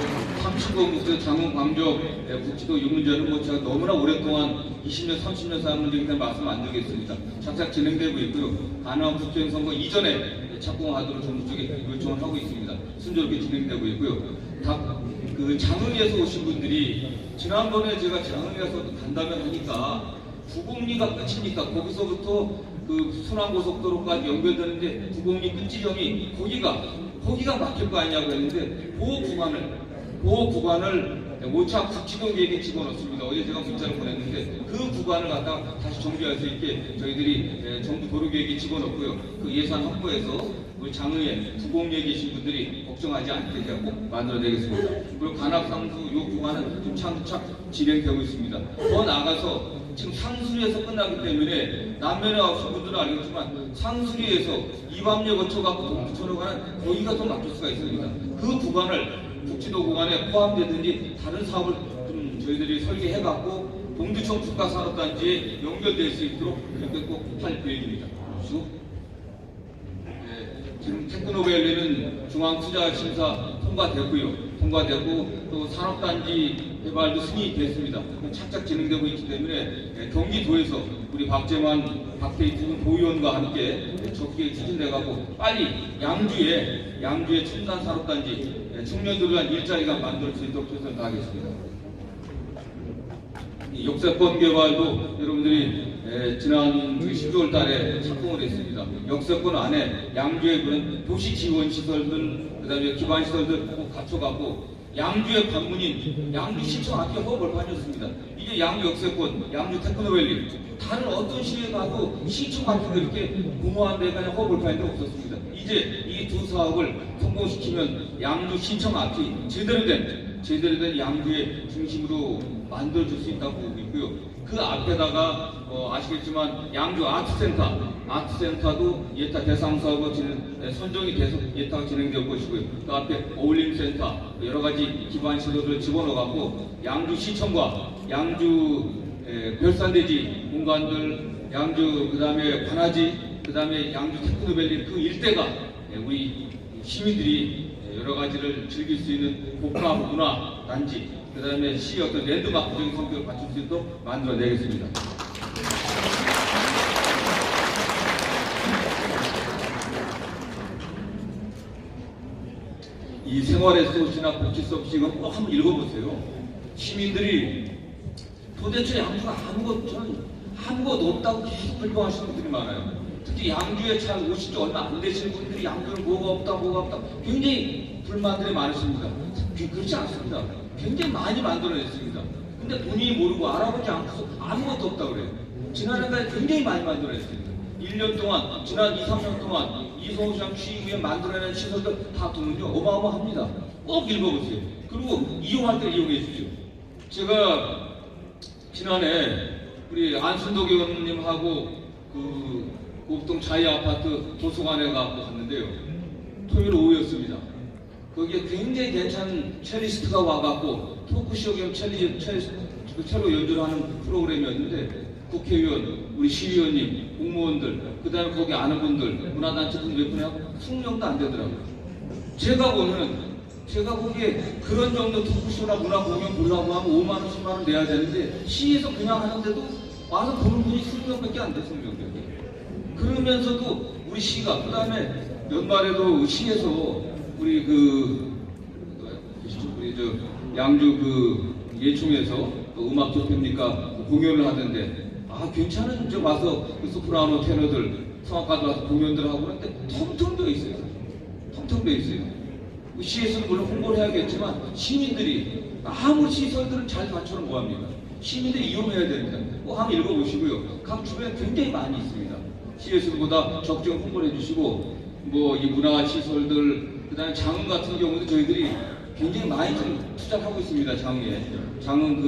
30번 장흥 광적 국지도 이 문제는 뭐 제가 너무나 오랫동안 20년, 30년 사는 문제이기 때문에 말씀 안 드리겠습니다. 착착 진행되고 있고요. 가능한 국회의원 선거 이전에 착공하도록 정부 쪽에 요청을 하고 있습니다. 순조롭게 진행되고 있고요. 그 장흥에서 오신 분들이 지난번에 제가 장흥에 가서 간다면 하니까 구곡리가 끝이니까 거기서부터 그 순환고속도로까지 연결되는데 구곡리 끝 지점이 거기가 막힐 거 아니냐고 했는데 보호 구간을 5차 국지도 계획에 집어넣습니다. 어제 제가 문자를 보냈는데 그 구간을 갖다가 다시 정비할 수 있게 저희들이 정부 도로계획에 집어넣고요. 그 예산 확보해서 우리 장흥에 구곡리에 계신 분들이 걱정하지 않게 꼭 만들어내겠습니다. 그리고 관악상수 이 구간은 좀 차근차근 진행되고 있습니다. 더 나아가서 지금 상수리에서 끝나기 때문에 남면에 오신 분들은 알겠지만 상수리에서 이밤역 거쳐갖고 동두천으로 가는 거기가 더 막힐 수가 있습니다. 그 구간을 국지도 구간에 포함되든지 다른 사업을 좀 저희들이 설계해갖고 동두천 국가산업단지에 연결될 수 있도록 그렇게 꼭 할 계획입니다. 지금 테크노밸리는 중앙투자심사 통과되고 또 산업단지 개발도 승인이 됐습니다. 착착 진행되고 있기 때문에 경기도에서 우리 박태희 도의원과 함께 적극에 추진돼가고 빨리 양주에 첨단 산업단지 청년들을 위한 일자리가 만들 수 있도록 최선을 다하겠습니다. 역세권 개발도 여러분들이 지난 12월 달에 착공을 했습니다. 역세권 안에 양주에 그런 도시 지원 시설들, 그다음에 기반 시설들 꼭 갖춰갖고 양주의 관문인 양주시청 앞에 허업을 파줬습니다. 이게 양주 역세권, 양주 테크노밸리, 다른 어떤 시에 가도 시청 앞에 이렇게 공허한 데가 허업을 파인 데 없었습니다. 이제 이 두 사업을 성공시키면 양주시청 앞이 제대로 된 양주의 중심으로 만들어줄 수 있다고 보고 있고요. 그 앞에다가 아시겠지만 양주 아트센터도 예타 대상 사업으로 선정이 돼서 예타가 진행될 것이고요. 그 앞에 어울림센터 여러 가지 기반 시설들을 집어넣어갖고 양주시청과 양주 별산대지 공간들, 양주 그다음에 관아지, 그다음에 양주 테크노밸리 그 일대가 우리 시민들이 여러 가지를 즐길 수 있는 고가 문화 단지, 그 다음에 시의 어떤 랜드마크적인 성격을 갖출 수 있도록 만들어내겠습니다. 이 생활의 소식이나 복지 서비스는 꼭 한번 읽어보세요. 시민들이 도대체 양주가 아무것도 없다고 계속 불평하시는 분들이 많아요. 특히 양주에 잘 오신 지 얼마 안 되시는 분들이 양주는 뭐가 없다 굉장히 불만들이 많으십니다. 그렇지 않습니다. 굉장히 많이 만들어냈습니다. 근데 본인이 모르고 알아보지 않고서 아무것도 없다고 그래요. 지난해까지 굉장히 많이 만들어냈습니다. 1년 동안, 지난 2, 3년 동안 이성호시장 취임 후에 만들어낸 시설들 다 보면요 어마어마합니다. 꼭 읽어보세요. 그리고 이용할 때 이용해 주십시오. 제가 지난해 우리 안순덕 의원님하고 그 고북동 자이아파트 도서관에 가고 갔는데요. 토요일 오후였습니다. 거기에 굉장히 괜찮은 첼리스트가 와갖고 토크쇼 겸 첼로 연주를 하는 프로그램이었는데 국회의원, 우리 시의원님, 공무원들, 그 다음에 거기 아는 분들, 문화단체들 몇 분이하고 20명도 안 되더라고요. 제가 거기에 그런 정도 토크쇼나 문화공연 보려고 하면 5만 원, 10만 원 내야 되는데 시에서 그냥 하는데도 와서 보는 분이 20명밖에 안 돼요. 20명밖에. 그러면서도 우리 시가 그 다음에 연말에도 시에서 우리 우리 양주 예총에서 음악 협회입니까 공연을 하던데 괜찮은 저 와서 소프라노 테너들 성악가들 와서 공연들 하고 그러는데 텅텅 비어 있어요. 텅텅 비어 있어요. 시에서는 물론 홍보를 해야겠지만 시민들이 아무리 시설들을 잘 갖춰는 뭐합니까? 시민들이 이용해야 됩니다. 한번 읽어보시고요. 각 주변에 굉장히 많이 있습니다. 시에서보다 적정 홍보를 해주시고 이 문화시설들 그다음에 장흥 같은 경우도 저희들이 굉장히 많이 좀 투자를 하고 있습니다. 장흥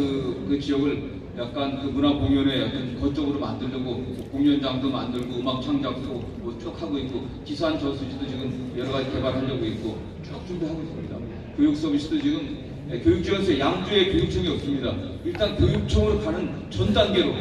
그 지역을 약간 문화 공연에 약간 거쪽으로 만들려고 공연장도 만들고 음악 창작도 쭉 하고 있고 기산 저수지도 지금 여러 가지 개발하려고 있고 쭉 준비하고 있습니다. 교육 서비스도 지금 교육지원센터 양주에 교육청이 없습니다. 일단 교육청으로 가는 전 단계로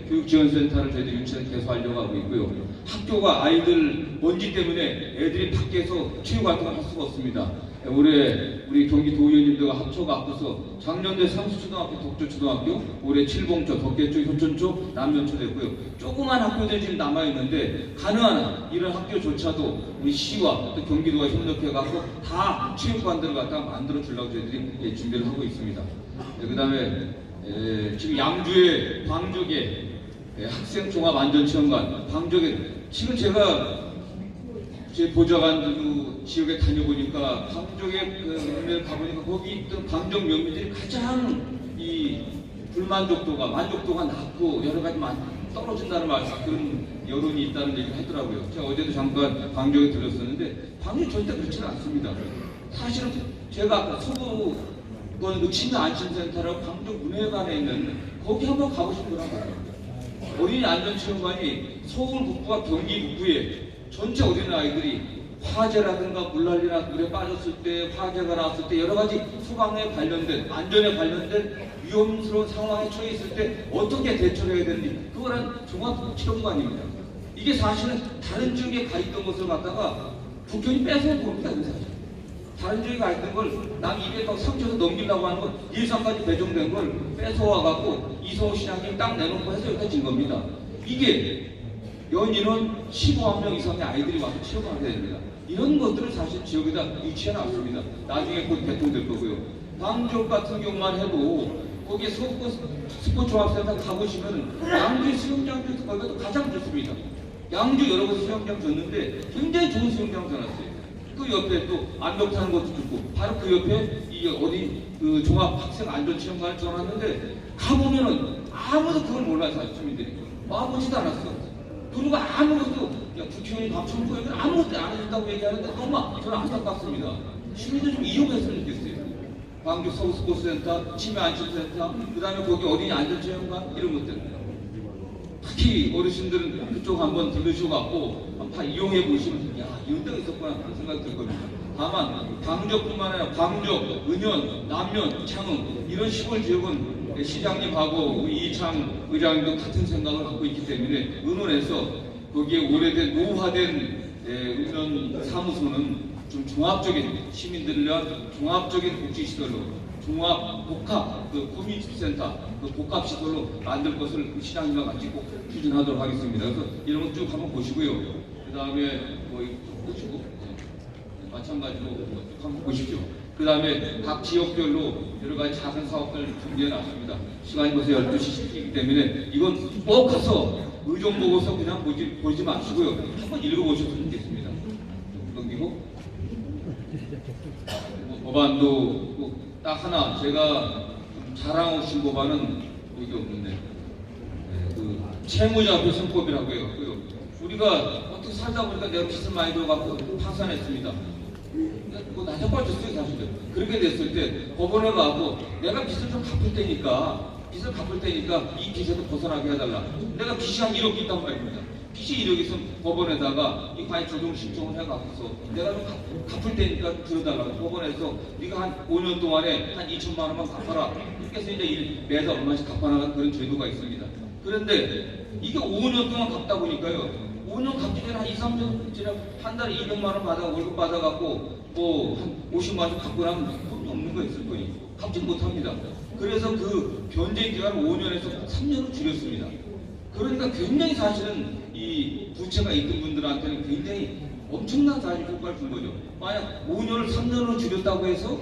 교육지원센터를 저희들이 유치해서 개소하려고 하고 있고요. 학교가 아이들 먼지 때문에 애들이 밖에서 체육활동을 할 수가 없습니다. 올해 우리 경기도 의원님들과 합쳐갖고서 작년에 상수초등학교, 독조초등학교, 올해 칠봉초, 덕계초, 효천초, 남면초 됐고요. 조그만 학교들이 지금 남아있는데 가능한 이런 학교조차도 우리 시와 또 경기도가 협력해갖고 다 체육관들을 갖다가 만들어주려고 저희들이 준비를 하고 있습니다. 그 다음에 지금 양주의 광족에 학생종합안전체험관, 광족에 지금 제가 제 보좌관 지역에 다녀보니까 광족에 가보니까 거기 있던 광족 명민들이 가장 이 불만족도가 만족도가 낮고 여러 가지 떨어진다는 그런 여론이 있다는 얘기를 하더라고요. 제가 어제도 잠깐 광족에 들렸었는데 광족이 절대 그렇지는 않습니다. 사실은 제가 아까 서구 치매 안심센터라고 광족 문화회관에 있는 거기 한번 가보신 분 한번 봐요. 어린이 안전체험관이 서울 북부와 경기 북부에 전체 어린아이들이 화재라든가 물난리나 물에 빠졌을 때 화재가 나왔을 때 여러 가지 소방에 관련된 안전에 관련된 위험스러운 상황에 처해 있을 때 어떻게 대처를 해야 되는지 그거는 종합체험관입니다. 이게 사실은 다른 지역에 가 있던 것을 갖다가 국회의원이 뺏어온 겁니다. 사실. 다른 지역에 가 있던 걸 남 입에 딱 상처에서 넘기려고 하는 건 일산까지 배정된 걸 뺏어와갖고 이성호 시장님 딱 내놓고 해서 여기까지 진 겁니다. 이게 연인은 15만 명 이상의 아이들이 와서 체험하게 됩니다. 이런 것들을 사실 지역에다 유치해놨습니다. 나중에 곧 개통될 거고요. 광족 같은 경우만 해도 거기에 스포츠종합센터 가보시면 양주 수영장 중에서 거기가 가장 좋습니다. 양주 여러 곳에 수영장 줬는데 굉장히 좋은 수영장 줘놨어요. 그 옆에 또 암벽 타는 것도 좋고 바로 그 옆에 이 어디 종합학생안전체험관을 줘놨는데 가보면은 아무도 그걸 몰라요. 사실 주민들이 와보지도 않았어. 그리고 아무것도 국회의원이 밥 처먹고 여기는 아무것도 안 해준다고 얘기하는데 너무 저는 안타깝습니다. 시민들 좀 이용했으면 좋겠어요. 광주 서울스포츠센터, 치매안심센터, 그 다음에 거기 어린이 안전체험관 이런 것들. 특히 어르신들은 그쪽 한번 들르셔갖고 다 이용해 보시면 이런 데가 있었구나 그런 생각이 들 겁니다. 다만 광적뿐만 아니라 광적, 은현, 남면, 창흥 이런 시골 지역은 시장님하고 이창 의장님도 같은 생각을 갖고 있기 때문에 의논해서 거기에 오래된 노후화된 은현 사무소는 좀 종합적인 시민들을 위한 종합적인 복지시설로 종합 복합 커뮤니티센터 복합시설로 만들 것을 시장님과 같이 꼭 추진하도록 하겠습니다. 그래서 이런 것 쭉 한번 보시고요. 그 다음에 보시고 마찬가지로 한번 보십시오. 그 다음에 각 지역별로 여러 가지 작은 사업들 준비해 놨습니다. 시간이 벌써 12시 10분이기 때문에 이건 꼭 가서 의정 보고서 그냥 보지 마시고요. 한번 읽어보셨으면 좋겠습니다. 넘기고 법안도 딱 하나 제가 자랑하고 싶은 법안은 여기 없는데 채무자표 선법이라고 해갖고요. 우리가 어떻게 살다 보니까 내가 빚을 많이 들어갖고 파산했습니다. 나중에 빠졌어요 사실은. 그렇게 됐을 때 법원에 가고 내가 빚을 좀 갚을 테니까 이 빚에서 벗어나게 해달라. 내가 빚이 한 1억 있단 말입니다. 빚이 1억 있으면 법원에다가 이 과연 조정 신청을 해갖고서 내가 좀 갚을 테니까 들어달라고 법원에서 네가 한 5년 동안에 한 2천만 원만 갚아라. 이렇게 해서 이제 매달 얼마씩 갚아나가는 그런 제도가 있습니다. 그런데 이게 5년 동안 갚다 보니까요. 5년 갚기 전에 한 2, 3년 지나 한 달에 200만 원 월급 받아갖고 한 50만 원 갚고 나면 돈도 없는 거 있을 거예요. 갚지 못합니다. 그래서 그 변제 기간을 5년에서 3년으로 줄였습니다. 그러니까 굉장히 사실은 이 부채가 있던 분들한테는 굉장히 엄청난 사실 효과를 준 거죠. 만약 5년을 3년으로 줄였다고 해서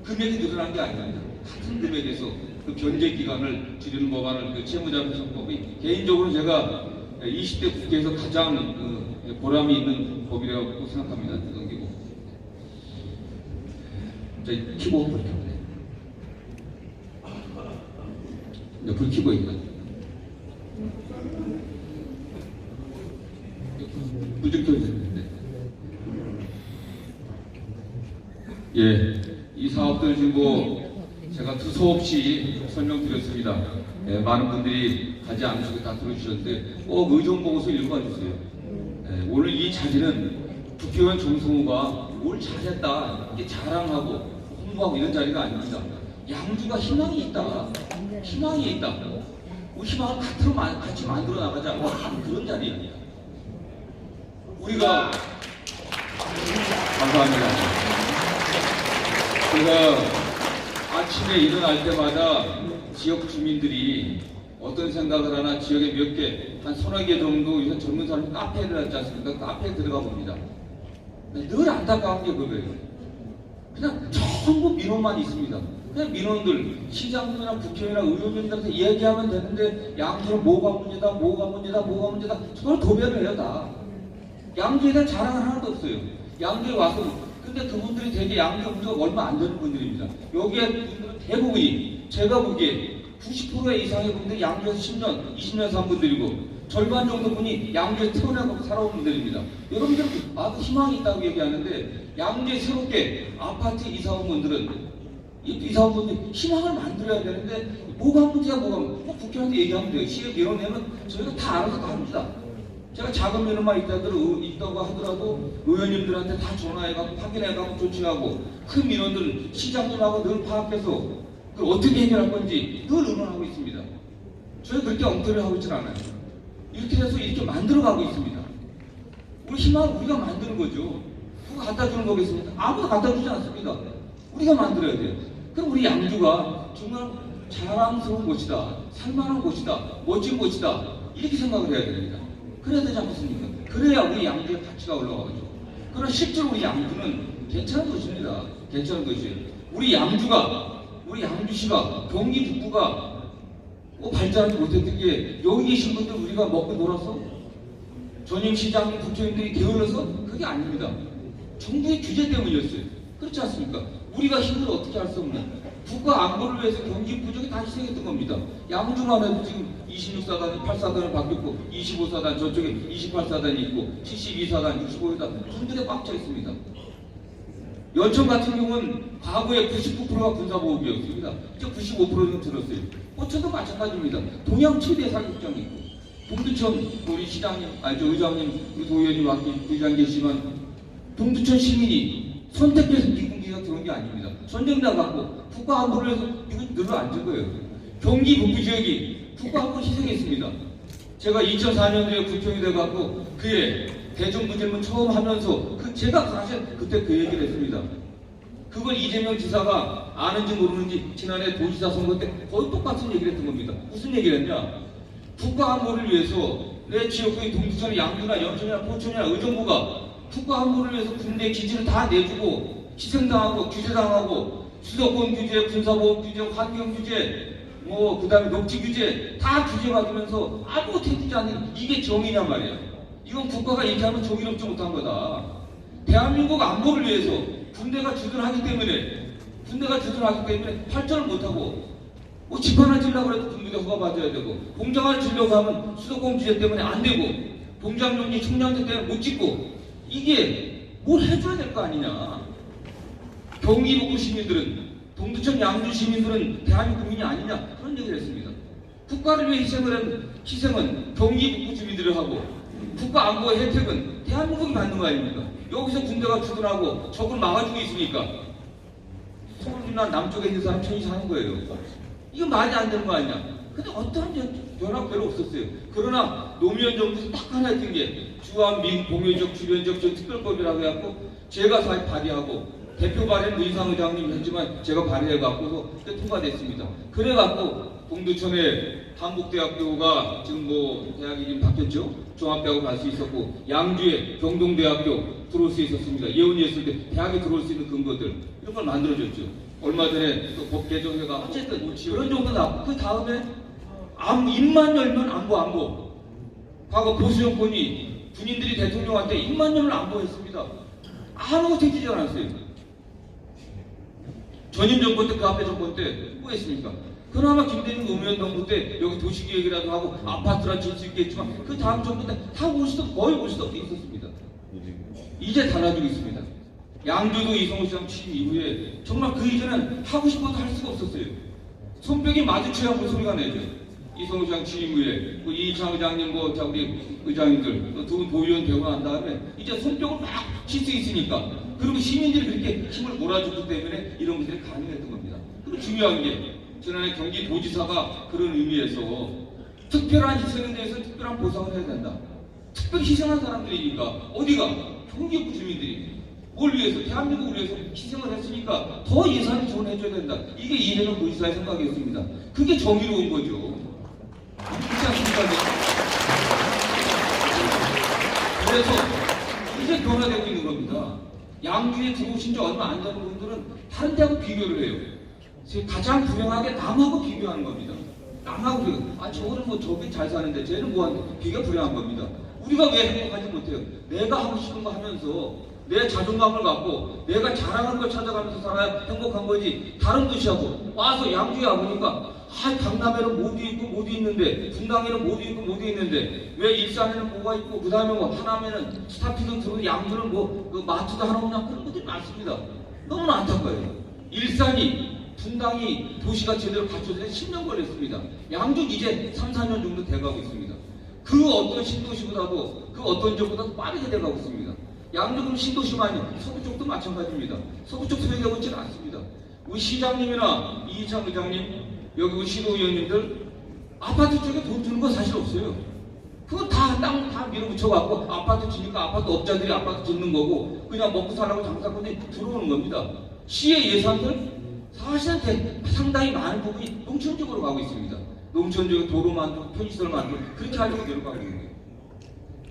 금액이 늘어난 게 아닙니다. 같은 금액에서 그 변제 기간을 줄이는 법안을 그 채무자 배상법이 개인적으로 제가 20대 국회에서 가장 그 보람이 있는 법이라고 생각합니다. 넘기고 저희 키보드 불 켜네. 네, 불 켜고 있다. 불좀 켜주세요. 예, 이 사업들 지금 제가 두서없이 설명드렸습니다. 예, 많은 분들이 가지 않으시고 다 들어주셨는데 꼭 의정 보고서 읽어주세요. 예, 오늘 이 자리는 국회의원 정성호가 뭘 잘했다 이렇게 자랑하고 홍보하고 이런 자리가 아닙니다. 양주가 희망이 있다. 희망이 있다. 우리 희망을 같이 만들어 나가자. 그런 자리입니다. 우리가 감사합니다. 제가 아침에 일어날 때마다 지역 주민들이 어떤 생각을 하나 지역에 몇 개, 한 서너 개 정도 요새 젊은 사람이 카페를 하지 않습니까? 카페에 들어가 봅니다. 늘 안타까운 게 그거예요. 그냥 전부 민원만 있습니다. 그냥 민원들, 시장님이나 국회의원이나 의원님들한테 얘기하면 되는데 양주는 뭐가 문제다, 뭐가 문제다, 뭐가 문제다. 저걸 도배를 해요, 다. 양주에 대한 자랑은 하나도 없어요. 양주에 와서, 근데 그분들이 되게 양주 문제가 얼마 안 되는 분들입니다. 여기에 분들은 대부분이 제가 보기에 90% 이상의 분들이 양주에서 10년, 20년 산 분들이고 절반 정도 분이 양주에 태어나고 살아온 분들입니다. 여러분들 그 희망이 있다고 얘기하는데 양주에 새롭게 아파트 이사 온 분들은 이사 온 분들이 희망을 만들어야 되는데 뭐가 문제야 뭐가 문제야 국회의원한테 얘기하면 돼요. 시에 밀어내면 저희가 다 알아서 다 합니다. 제가 작은 민원만 있다고 하더라도 의원님들한테 다 전화해가지고 확인해가지고 조치하고 큰 민원들은 시장님하고 늘 파악해서 그걸 어떻게 해결할 건지 늘 의논하고 있습니다. 저희 그렇게 엉터리를 하고 있질 않아요. 이렇게 해서 이렇게 만들어가고 있습니다. 우리 희망을 우리가 만드는 거죠. 누가 갖다 주는 거겠습니까? 아무도 갖다 주지 않습니다. 우리가 만들어야 돼요. 그럼 우리 양주가 정말 자랑스러운 곳이다, 살만한 곳이다, 멋진 곳이다 이렇게 생각을 해야 됩니다. 그래야 되지 않겠습니까? 그래야 우리 양주의 가치가 올라가죠. 그러나 실제로 우리 양주는 괜찮은 곳입니다. 괜찮은 곳이에요. 우리 양주시가 경기 북부가 발전하지 못했던 게 여기 계신 분들 우리가 먹고 놀아서 전임 시장님, 부처님들이 게을러서 그게 아닙니다. 정부의 규제 때문이었어요. 그렇지 않습니까? 우리가 힘으로 어떻게 할 수 없는 국가 안보를 위해서 경기 부족이 다 희생했던 겁니다. 양주만 해도 지금 26사단이 8사단을 바뀌었고 25사단 저쪽에 28사단이 있고 72사단, 65사단 군들에 꽉 차 있습니다. 연천 같은 경우는 과거에 99%가 군사보호구역이었습니다. 이제 95%는 들었어요. 포천도 마찬가지입니다. 동양 최대 사격장이 있고 동두천 우리 시장님, 의장님, 우리 도의원님 부의장 계시지만 동두천 시민이 선택해서 미군기가 들어온 게 아닙니다. 전쟁 나갔고 국가 안보를 위해서 미군 늘어앉은 거예요. 경기 북부 지역이 국가 안보 희생했습니다. 제가 2004년도에 국회의원이 돼갖고 그해 대중부질문 처음 하면서 제가 사실 그때 그 얘기를 했습니다. 그걸 이재명 지사가 아는지 모르는지 지난해 도지사 선거 때 거의 똑같은 얘기를 했던 겁니다. 무슨 얘기를 했냐? 국가 안보를 위해서 내 지역의 동두천의 양주나 연천이나 포천이나 의정부가 국가 안보를 위해서 군대 기지를 다 내주고 희생당하고 규제당하고 수도권 규제, 군사보호 규제, 환경 규제, 그다음에 녹지 규제 다 규제받으면서 아무것도 해주지 않는 이게 정의냔 말이야. 이건 국가가 이렇게 하면 정의롭지 못한 거다. 대한민국 안보를 위해서 군대가 주둔하기 때문에 발전을 못하고 집 하나 지으려고 해도 군부대 허가 받아야 되고 공장 하나 지으려고 하면 수도권 규제 때문에 안 되고 공장용지 청량제 때문에 못 짓고 이게 뭘 해줘야 될 거 아니냐. 경기 북부 시민들은 동두천 양주 시민들은 대한민국 국민이 아니냐 그런 얘기를 했습니다. 국가를 위해 희생은 경기 북부 주민들을 하고 국가 안보의 혜택은 대한민국이 받는 거 아닙니까? 여기서 군대가 주둔하고 적을 막아주고 있으니까 서울이나 남쪽에 있는 사람 편히 사는 거예요. 이거 말이 안 되는 거 아니냐? 근데 어떠한 변화가 별로 없었어요. 그러나 노무현 정부에서 딱 하나 했던 게 주한 공유적 주변적 특별법이라고 해갖고 제가 사실 발의하고 대표 발의는 의상의장님이 했지만 제가 발의해갖고서 통과됐습니다. 그래갖고 동두천에 한국대학교가 지금 뭐 대학이 지금 바뀌었죠. 종합대학으로 갈 수 있었고, 양주에 경동대학교 들어올 수 있었습니다. 예원이었을 때 대학에 들어올 수 있는 근거들 이런 걸 만들어줬죠. 얼마 전에 또 법 개정회가 어쨌든 그런 정도 나고, 그 다음에 입만 열면 안보. 과거 보수 정권이 군인들이 대통령한테 입만 열면 안보했습니다. 아무것도 해주지 않았어요. 전임 정권 때, 그 앞에 정권 때 뭐 했습니까? 그나마 김대중 노무현 정부 때 여기 도시계획이라도 하고 아파트라 질 수 있겠지만, 그 다음 정부 때 다 거의 올 수도 없게 있었습니다. 이제 달라지고 있습니다. 양주도 이성호 시장 취임 이후에 정말 그 이전엔 하고 싶어도 할 수가 없었어요. 손뼉이 마주쳐야 뭐 소리가 내죠. 이성호 시장 취임 후에 이창 의장님, 우리 의장님들 두 분 보위원 되고 난 다음에 이제 손뼉을 막 칠 수 있으니까, 그리고 시민들이 그렇게 힘을 몰아줬기 때문에 이런 것들이 가능했던 겁니다. 그리고 중요한 게, 지난해 경기도지사가 그런 의미에서 특별한 희생에 대해서 특별한 보상을 해야 된다. 특별히 희생한 사람들이니까, 어디가? 경기도 주민들이 뭘 위해서? 대한민국을 위해서 희생을 했으니까 더 예산을 지원해줘야 된다. 이게 이재명 도지사의 생각이었습니다. 그게 정의로운 거죠. 그렇지 않습니까? 그래서 이제 변화되고 있는 겁니다. 양주에 들어오신 지 얼마 안 되는 분들은 다른 데하고 비교를 해요. 가장 불행하게 남하고 비교하는 겁니다. 남하고 비교. 저거는 뭐 저기 잘 사는데 쟤는 뭐하는데, 비가 불행한 겁니다. 우리가 왜 행복하지 못해요? 내가 하고 싶은 거 하면서 내 자존감을 갖고 내가 잘하는 걸 찾아가면서 살아야 행복한 거지. 다른 도시하고 와서 양주에 와보니까 강남에는 모두 있고 모두 있는데, 분당에는 모두 있고 모두 있는데, 왜 일산에는 뭐가 있고, 그 다음에 뭐 하남에는 스타필드 들어오고, 양주는 그 마트도 하나 없냐, 그런 것들이 많습니다. 너무나 안타까워요. 일산이, 분당이 도시가 제대로 갖춰져 10년 걸렸습니다. 양주 이제 3, 4년 정도 돼가고 있습니다. 그 어떤 신도시보다도, 그 어떤 지역보다도 빠르게 돼가고 있습니다. 양주는 신도시만이, 서구 쪽도 마찬가지입니다. 서구 쪽 소외되고 있지는 않습니다. 우리 시장님이나 이희창 의장님, 여기 우리 시도의원님들 아파트 쪽에 돈 주는 거 사실 없어요. 그거 땅 다 밀어붙여갖고 아파트 지니까 아파트 업자들이 아파트 짓는 거고, 그냥 먹고 살라고 장사꾼들이 들어오는 겁니다. 시의 예산들 사실은 상당히 많은 부분이 농촌 쪽으로 가고 있습니다. 농촌 쪽에 도로 만들고 편의시설 만들고 그렇게 하려고 노력하고 있는 거예요.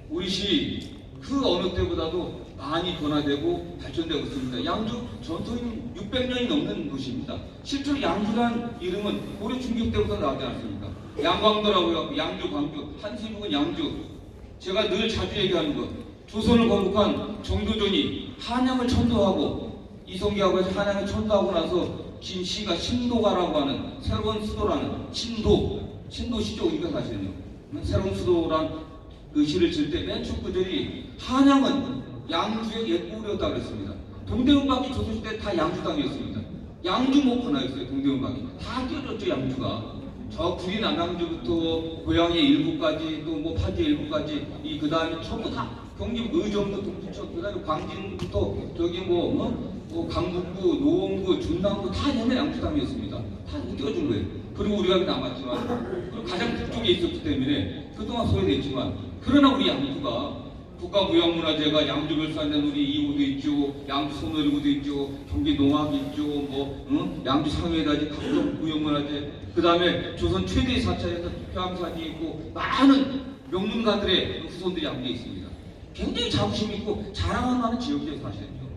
우리 시 그 어느 때보다도 많이 변화되고 발전되고 있습니다. 양주 전통이 600년이 넘는 도시입니다. 실제로 양주란 이름은 고려 중국 때부터 나오지 않습니까? 양광도라고 해갖고 양주, 광주, 한세묵은 양주. 제가 늘 자주 얘기하는 것, 조선을 건국한 정도전이 한양을 천도하고, 이성계하고 해서 한양을 천도하고 나서 진 시가 신도가라고 하는 새로운 수도라는 신도시죠. 이거 사실은요. 새로운 수도란 그 시를 칠 때 맨 첫 구절이 한양은 양주의 옛고을이었다 그랬습니다. 동대문방이 조선시대 다 양주 땅이었습니다. 양주목 하나였어요. 동대문방이 다 뛰어졌죠. 양주가 저 구리 남양주부터 고양의 일부까지, 또 뭐 파주의 일부까지, 그 다음에 전부 다 경기 의정부, 동두천, 그 다음에 광진부터 저기 강북구, 노원구, 중랑구 다 옛날 양주 땅이었습니다. 다 뛰어준 거예요. 그리고 우리가 남았지만, 그리고 가장 북쪽에 있었기 때문에 그동안 소외됐지만, 그러나 우리 양주가 국가무형문화재가 양주별산된 우리 2호도 있죠, 양주 소놀이구도 있죠, 경기 농악 있죠, 양주 상회다지 각종 무형문화재, 그 다음에 조선 최대의 사찰에서 표암산이 있고, 많은 명문가들의 후손들이 양주에 있습니다. 굉장히 자부심 있고 자랑할 만한 지역이죠, 사실은요.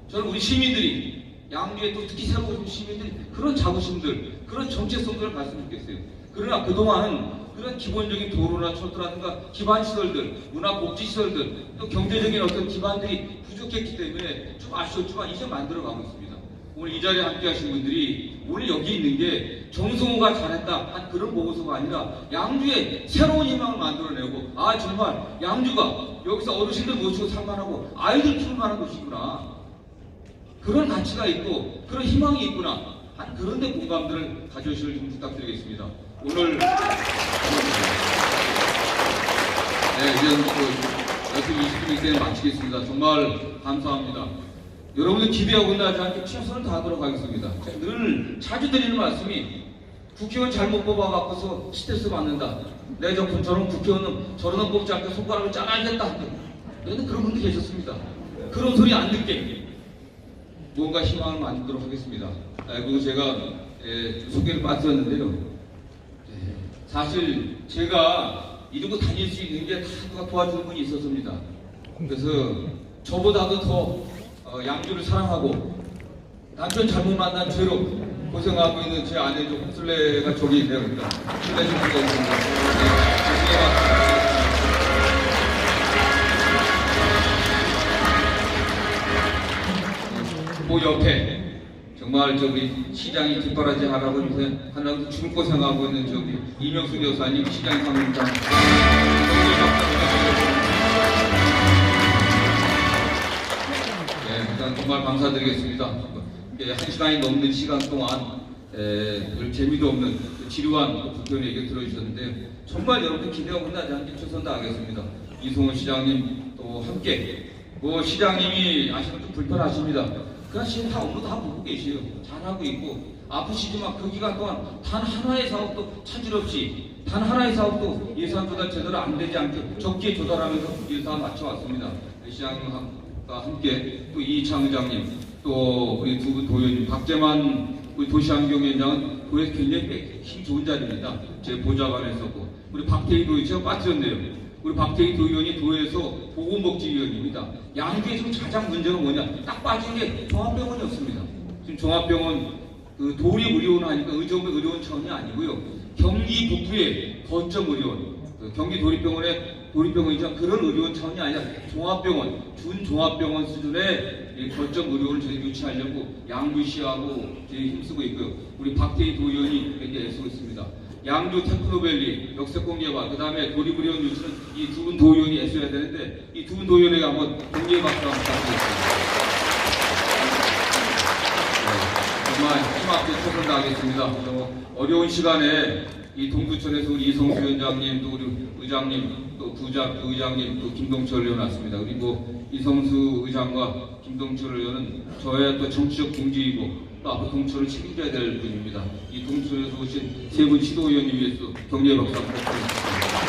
저는 우리 시민들이, 양주에 또 특히 새로 오신 시민들이 그런 자부심들, 그런 정체성들을 봤으면 좋겠어요. 그러나 그동안은 그런 기본적인 도로나 철도라든가 기반시설들, 문화복지시설들, 또 경제적인 어떤 기반들이 부족했기 때문에 좀 아쉬웠지만 이제 만들어가고 있습니다. 오늘 이 자리에 함께 하신 분들이 오늘 여기 있는 게 정성호가 잘했다 한 그런 보고서가 아니라 양주에 새로운 희망을 만들어내고, 정말 양주가 여기서 어르신들 모시고 살만하고 아이들 키울 만한 곳이구나, 그런 가치가 있고 그런 희망이 있구나 한 그런 데 공감들을 가져오시길 좀 부탁드리겠습니다. 오늘 이런 말씀 20분 이내 마치겠습니다. 정말 감사합니다. 여러분들 기대하고 나지 않게 최선을 다하도록 하겠습니다. 늘 자주 드리는 말씀이, 국회의원 잘못 뽑아갖고서 스트레스 받는다, 내 정권처럼 국회의원은 저런 놈 뽑지 않고 손가락을 잘라야겠다, 그런데 그런 분들 계셨습니다. 그런 소리 안 듣게 뭔가 희망을 만들도록 하겠습니다. 그리고 제가 소개를 빠뜨렸는데요, 사실 제가 이러고 다닐 수 있는 게 다 누가 도와주는 분이 있었습니다. 그래서 저보다도 더 양주를 사랑하고 남편 잘못 만난 죄로 고생하고 있는 제 아내 좀 홍술래가 저기 있네요. 그러니까 술래 좀 부탁드립니다. 그 옆에 정말 저기 시장이 뒷바라지 하라고 죽을 고생하고 있는 저기 이명숙 여사님 시장 상무장. 네, 일단 정말 감사드리겠습니다. 한 시간이 넘는 시간 동안 별 재미도 없는 지루한 국회의원 얘기 들어주셨는데 정말 여러분들 기대가 끝나지 않게 최선 다하겠습니다. 이송훈 시장님 또 함께 뭐 시장님이 아시면 좀 불편하십니다. 그냥 지금 다 업무 다 보고 계세요. 잘하고 있고 아프시지만 그 기간 동안 단 하나의 사업도 차질 없이 단 하나의 사업도 예산 조달 제대로 안 되지 않게 적게 조달하면서 예산 맞춰왔습니다. 시장님과 함께 또 이창 의장님 또 우리 두 분 도의원님 박재만 우리 도시환경위원장은 도에서 굉장히 힘 좋은 자리입니다. 제 보좌관에 있었고 우리 박태희 도의원 제가 빠뜨렸네요. 우리 박태희 도의원이 도에서 보건복지위원입니다. 양주에 지금 가장 문제는 뭐냐? 딱 빠진 게 종합병원이 없습니다. 지금 종합병원 그 도립의료원 하니까 의료원 차원이 아니고요. 경기 북부의 거점 의료원, 경기 도립병원이죠. 그런 의료원 차원이 아니라 종합병원, 준종합병원 수준의 거점 의료원을 저희 유치하려고 양주시하고 힘쓰고 있고요. 우리 박태희 도의원이 굉장히 애쓰고 있습니다. 양주 테크노밸리 역세권 개발, 그 다음에 도립의료원 유치는 이 두 분 도의원이 애써야 되는데 이 두 분 도의원에게 한번 동료의 박수 한번 부탁드리겠습니다. 네, 정말 힘없게 최선 다하겠습니다. 어려운 시간에 이 동두천에서 우리 이성수 위원장님, 또 우리 의장님, 또 부의장님, 또 김동철 의원 왔습니다. 그리고 이성수 의장과 김동철 의원은 저의 또 정치적 동지이고 또 앞으로 동천을 책임져야 될 분입니다. 이 동천에서 오신 세 분 시도위원님 위해서 격려의 박수 한번 부탁드리겠습니다.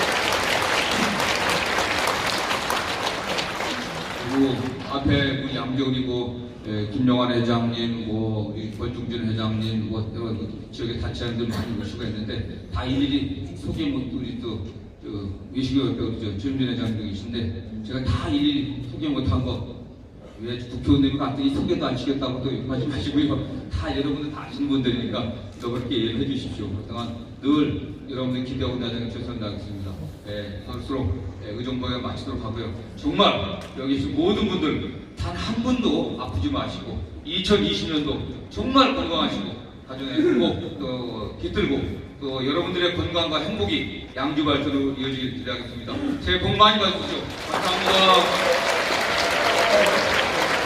그리고 앞에 우리 양재훈이고 김영환 회장님, 뭐 우리 권중진 회장님, 뭐 여러 지역의 단체장들 많이 모시고 있는데 다 일일이 소개 못 우리 또 외식위원회 최윤진 회장님 계신데 제가 다 일일이 소개 못한 거. 왜 국회의원님이 갔더니 소개도 안 시켰다고 또 욕하지 마시고요. 다 여러분들 다 아시는 분들이니까 그렇게 이해를 해주십시오. 그동안 늘 여러분들 기대하고 나중에 최선을 다하겠습니다. 그럴수록 의정부에 마치도록 하고요. 정말 여기 계신 모든 분들 단 한 분도 아프지 마시고 2020년도 정말 건강하시고 가정의 행복 또 깃들고 또 여러분들의 건강과 행복이 양주 발전으로 이어지길 기대하겠습니다. 새해 복 많이 받으십시오. 감사합니다.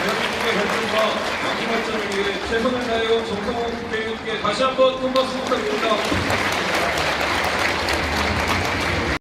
대한민국의 발전과 양주 발전을 위해 최선을 다해온 정성호 국회의원께 다시 한번 큰 박수 부탁드립니다.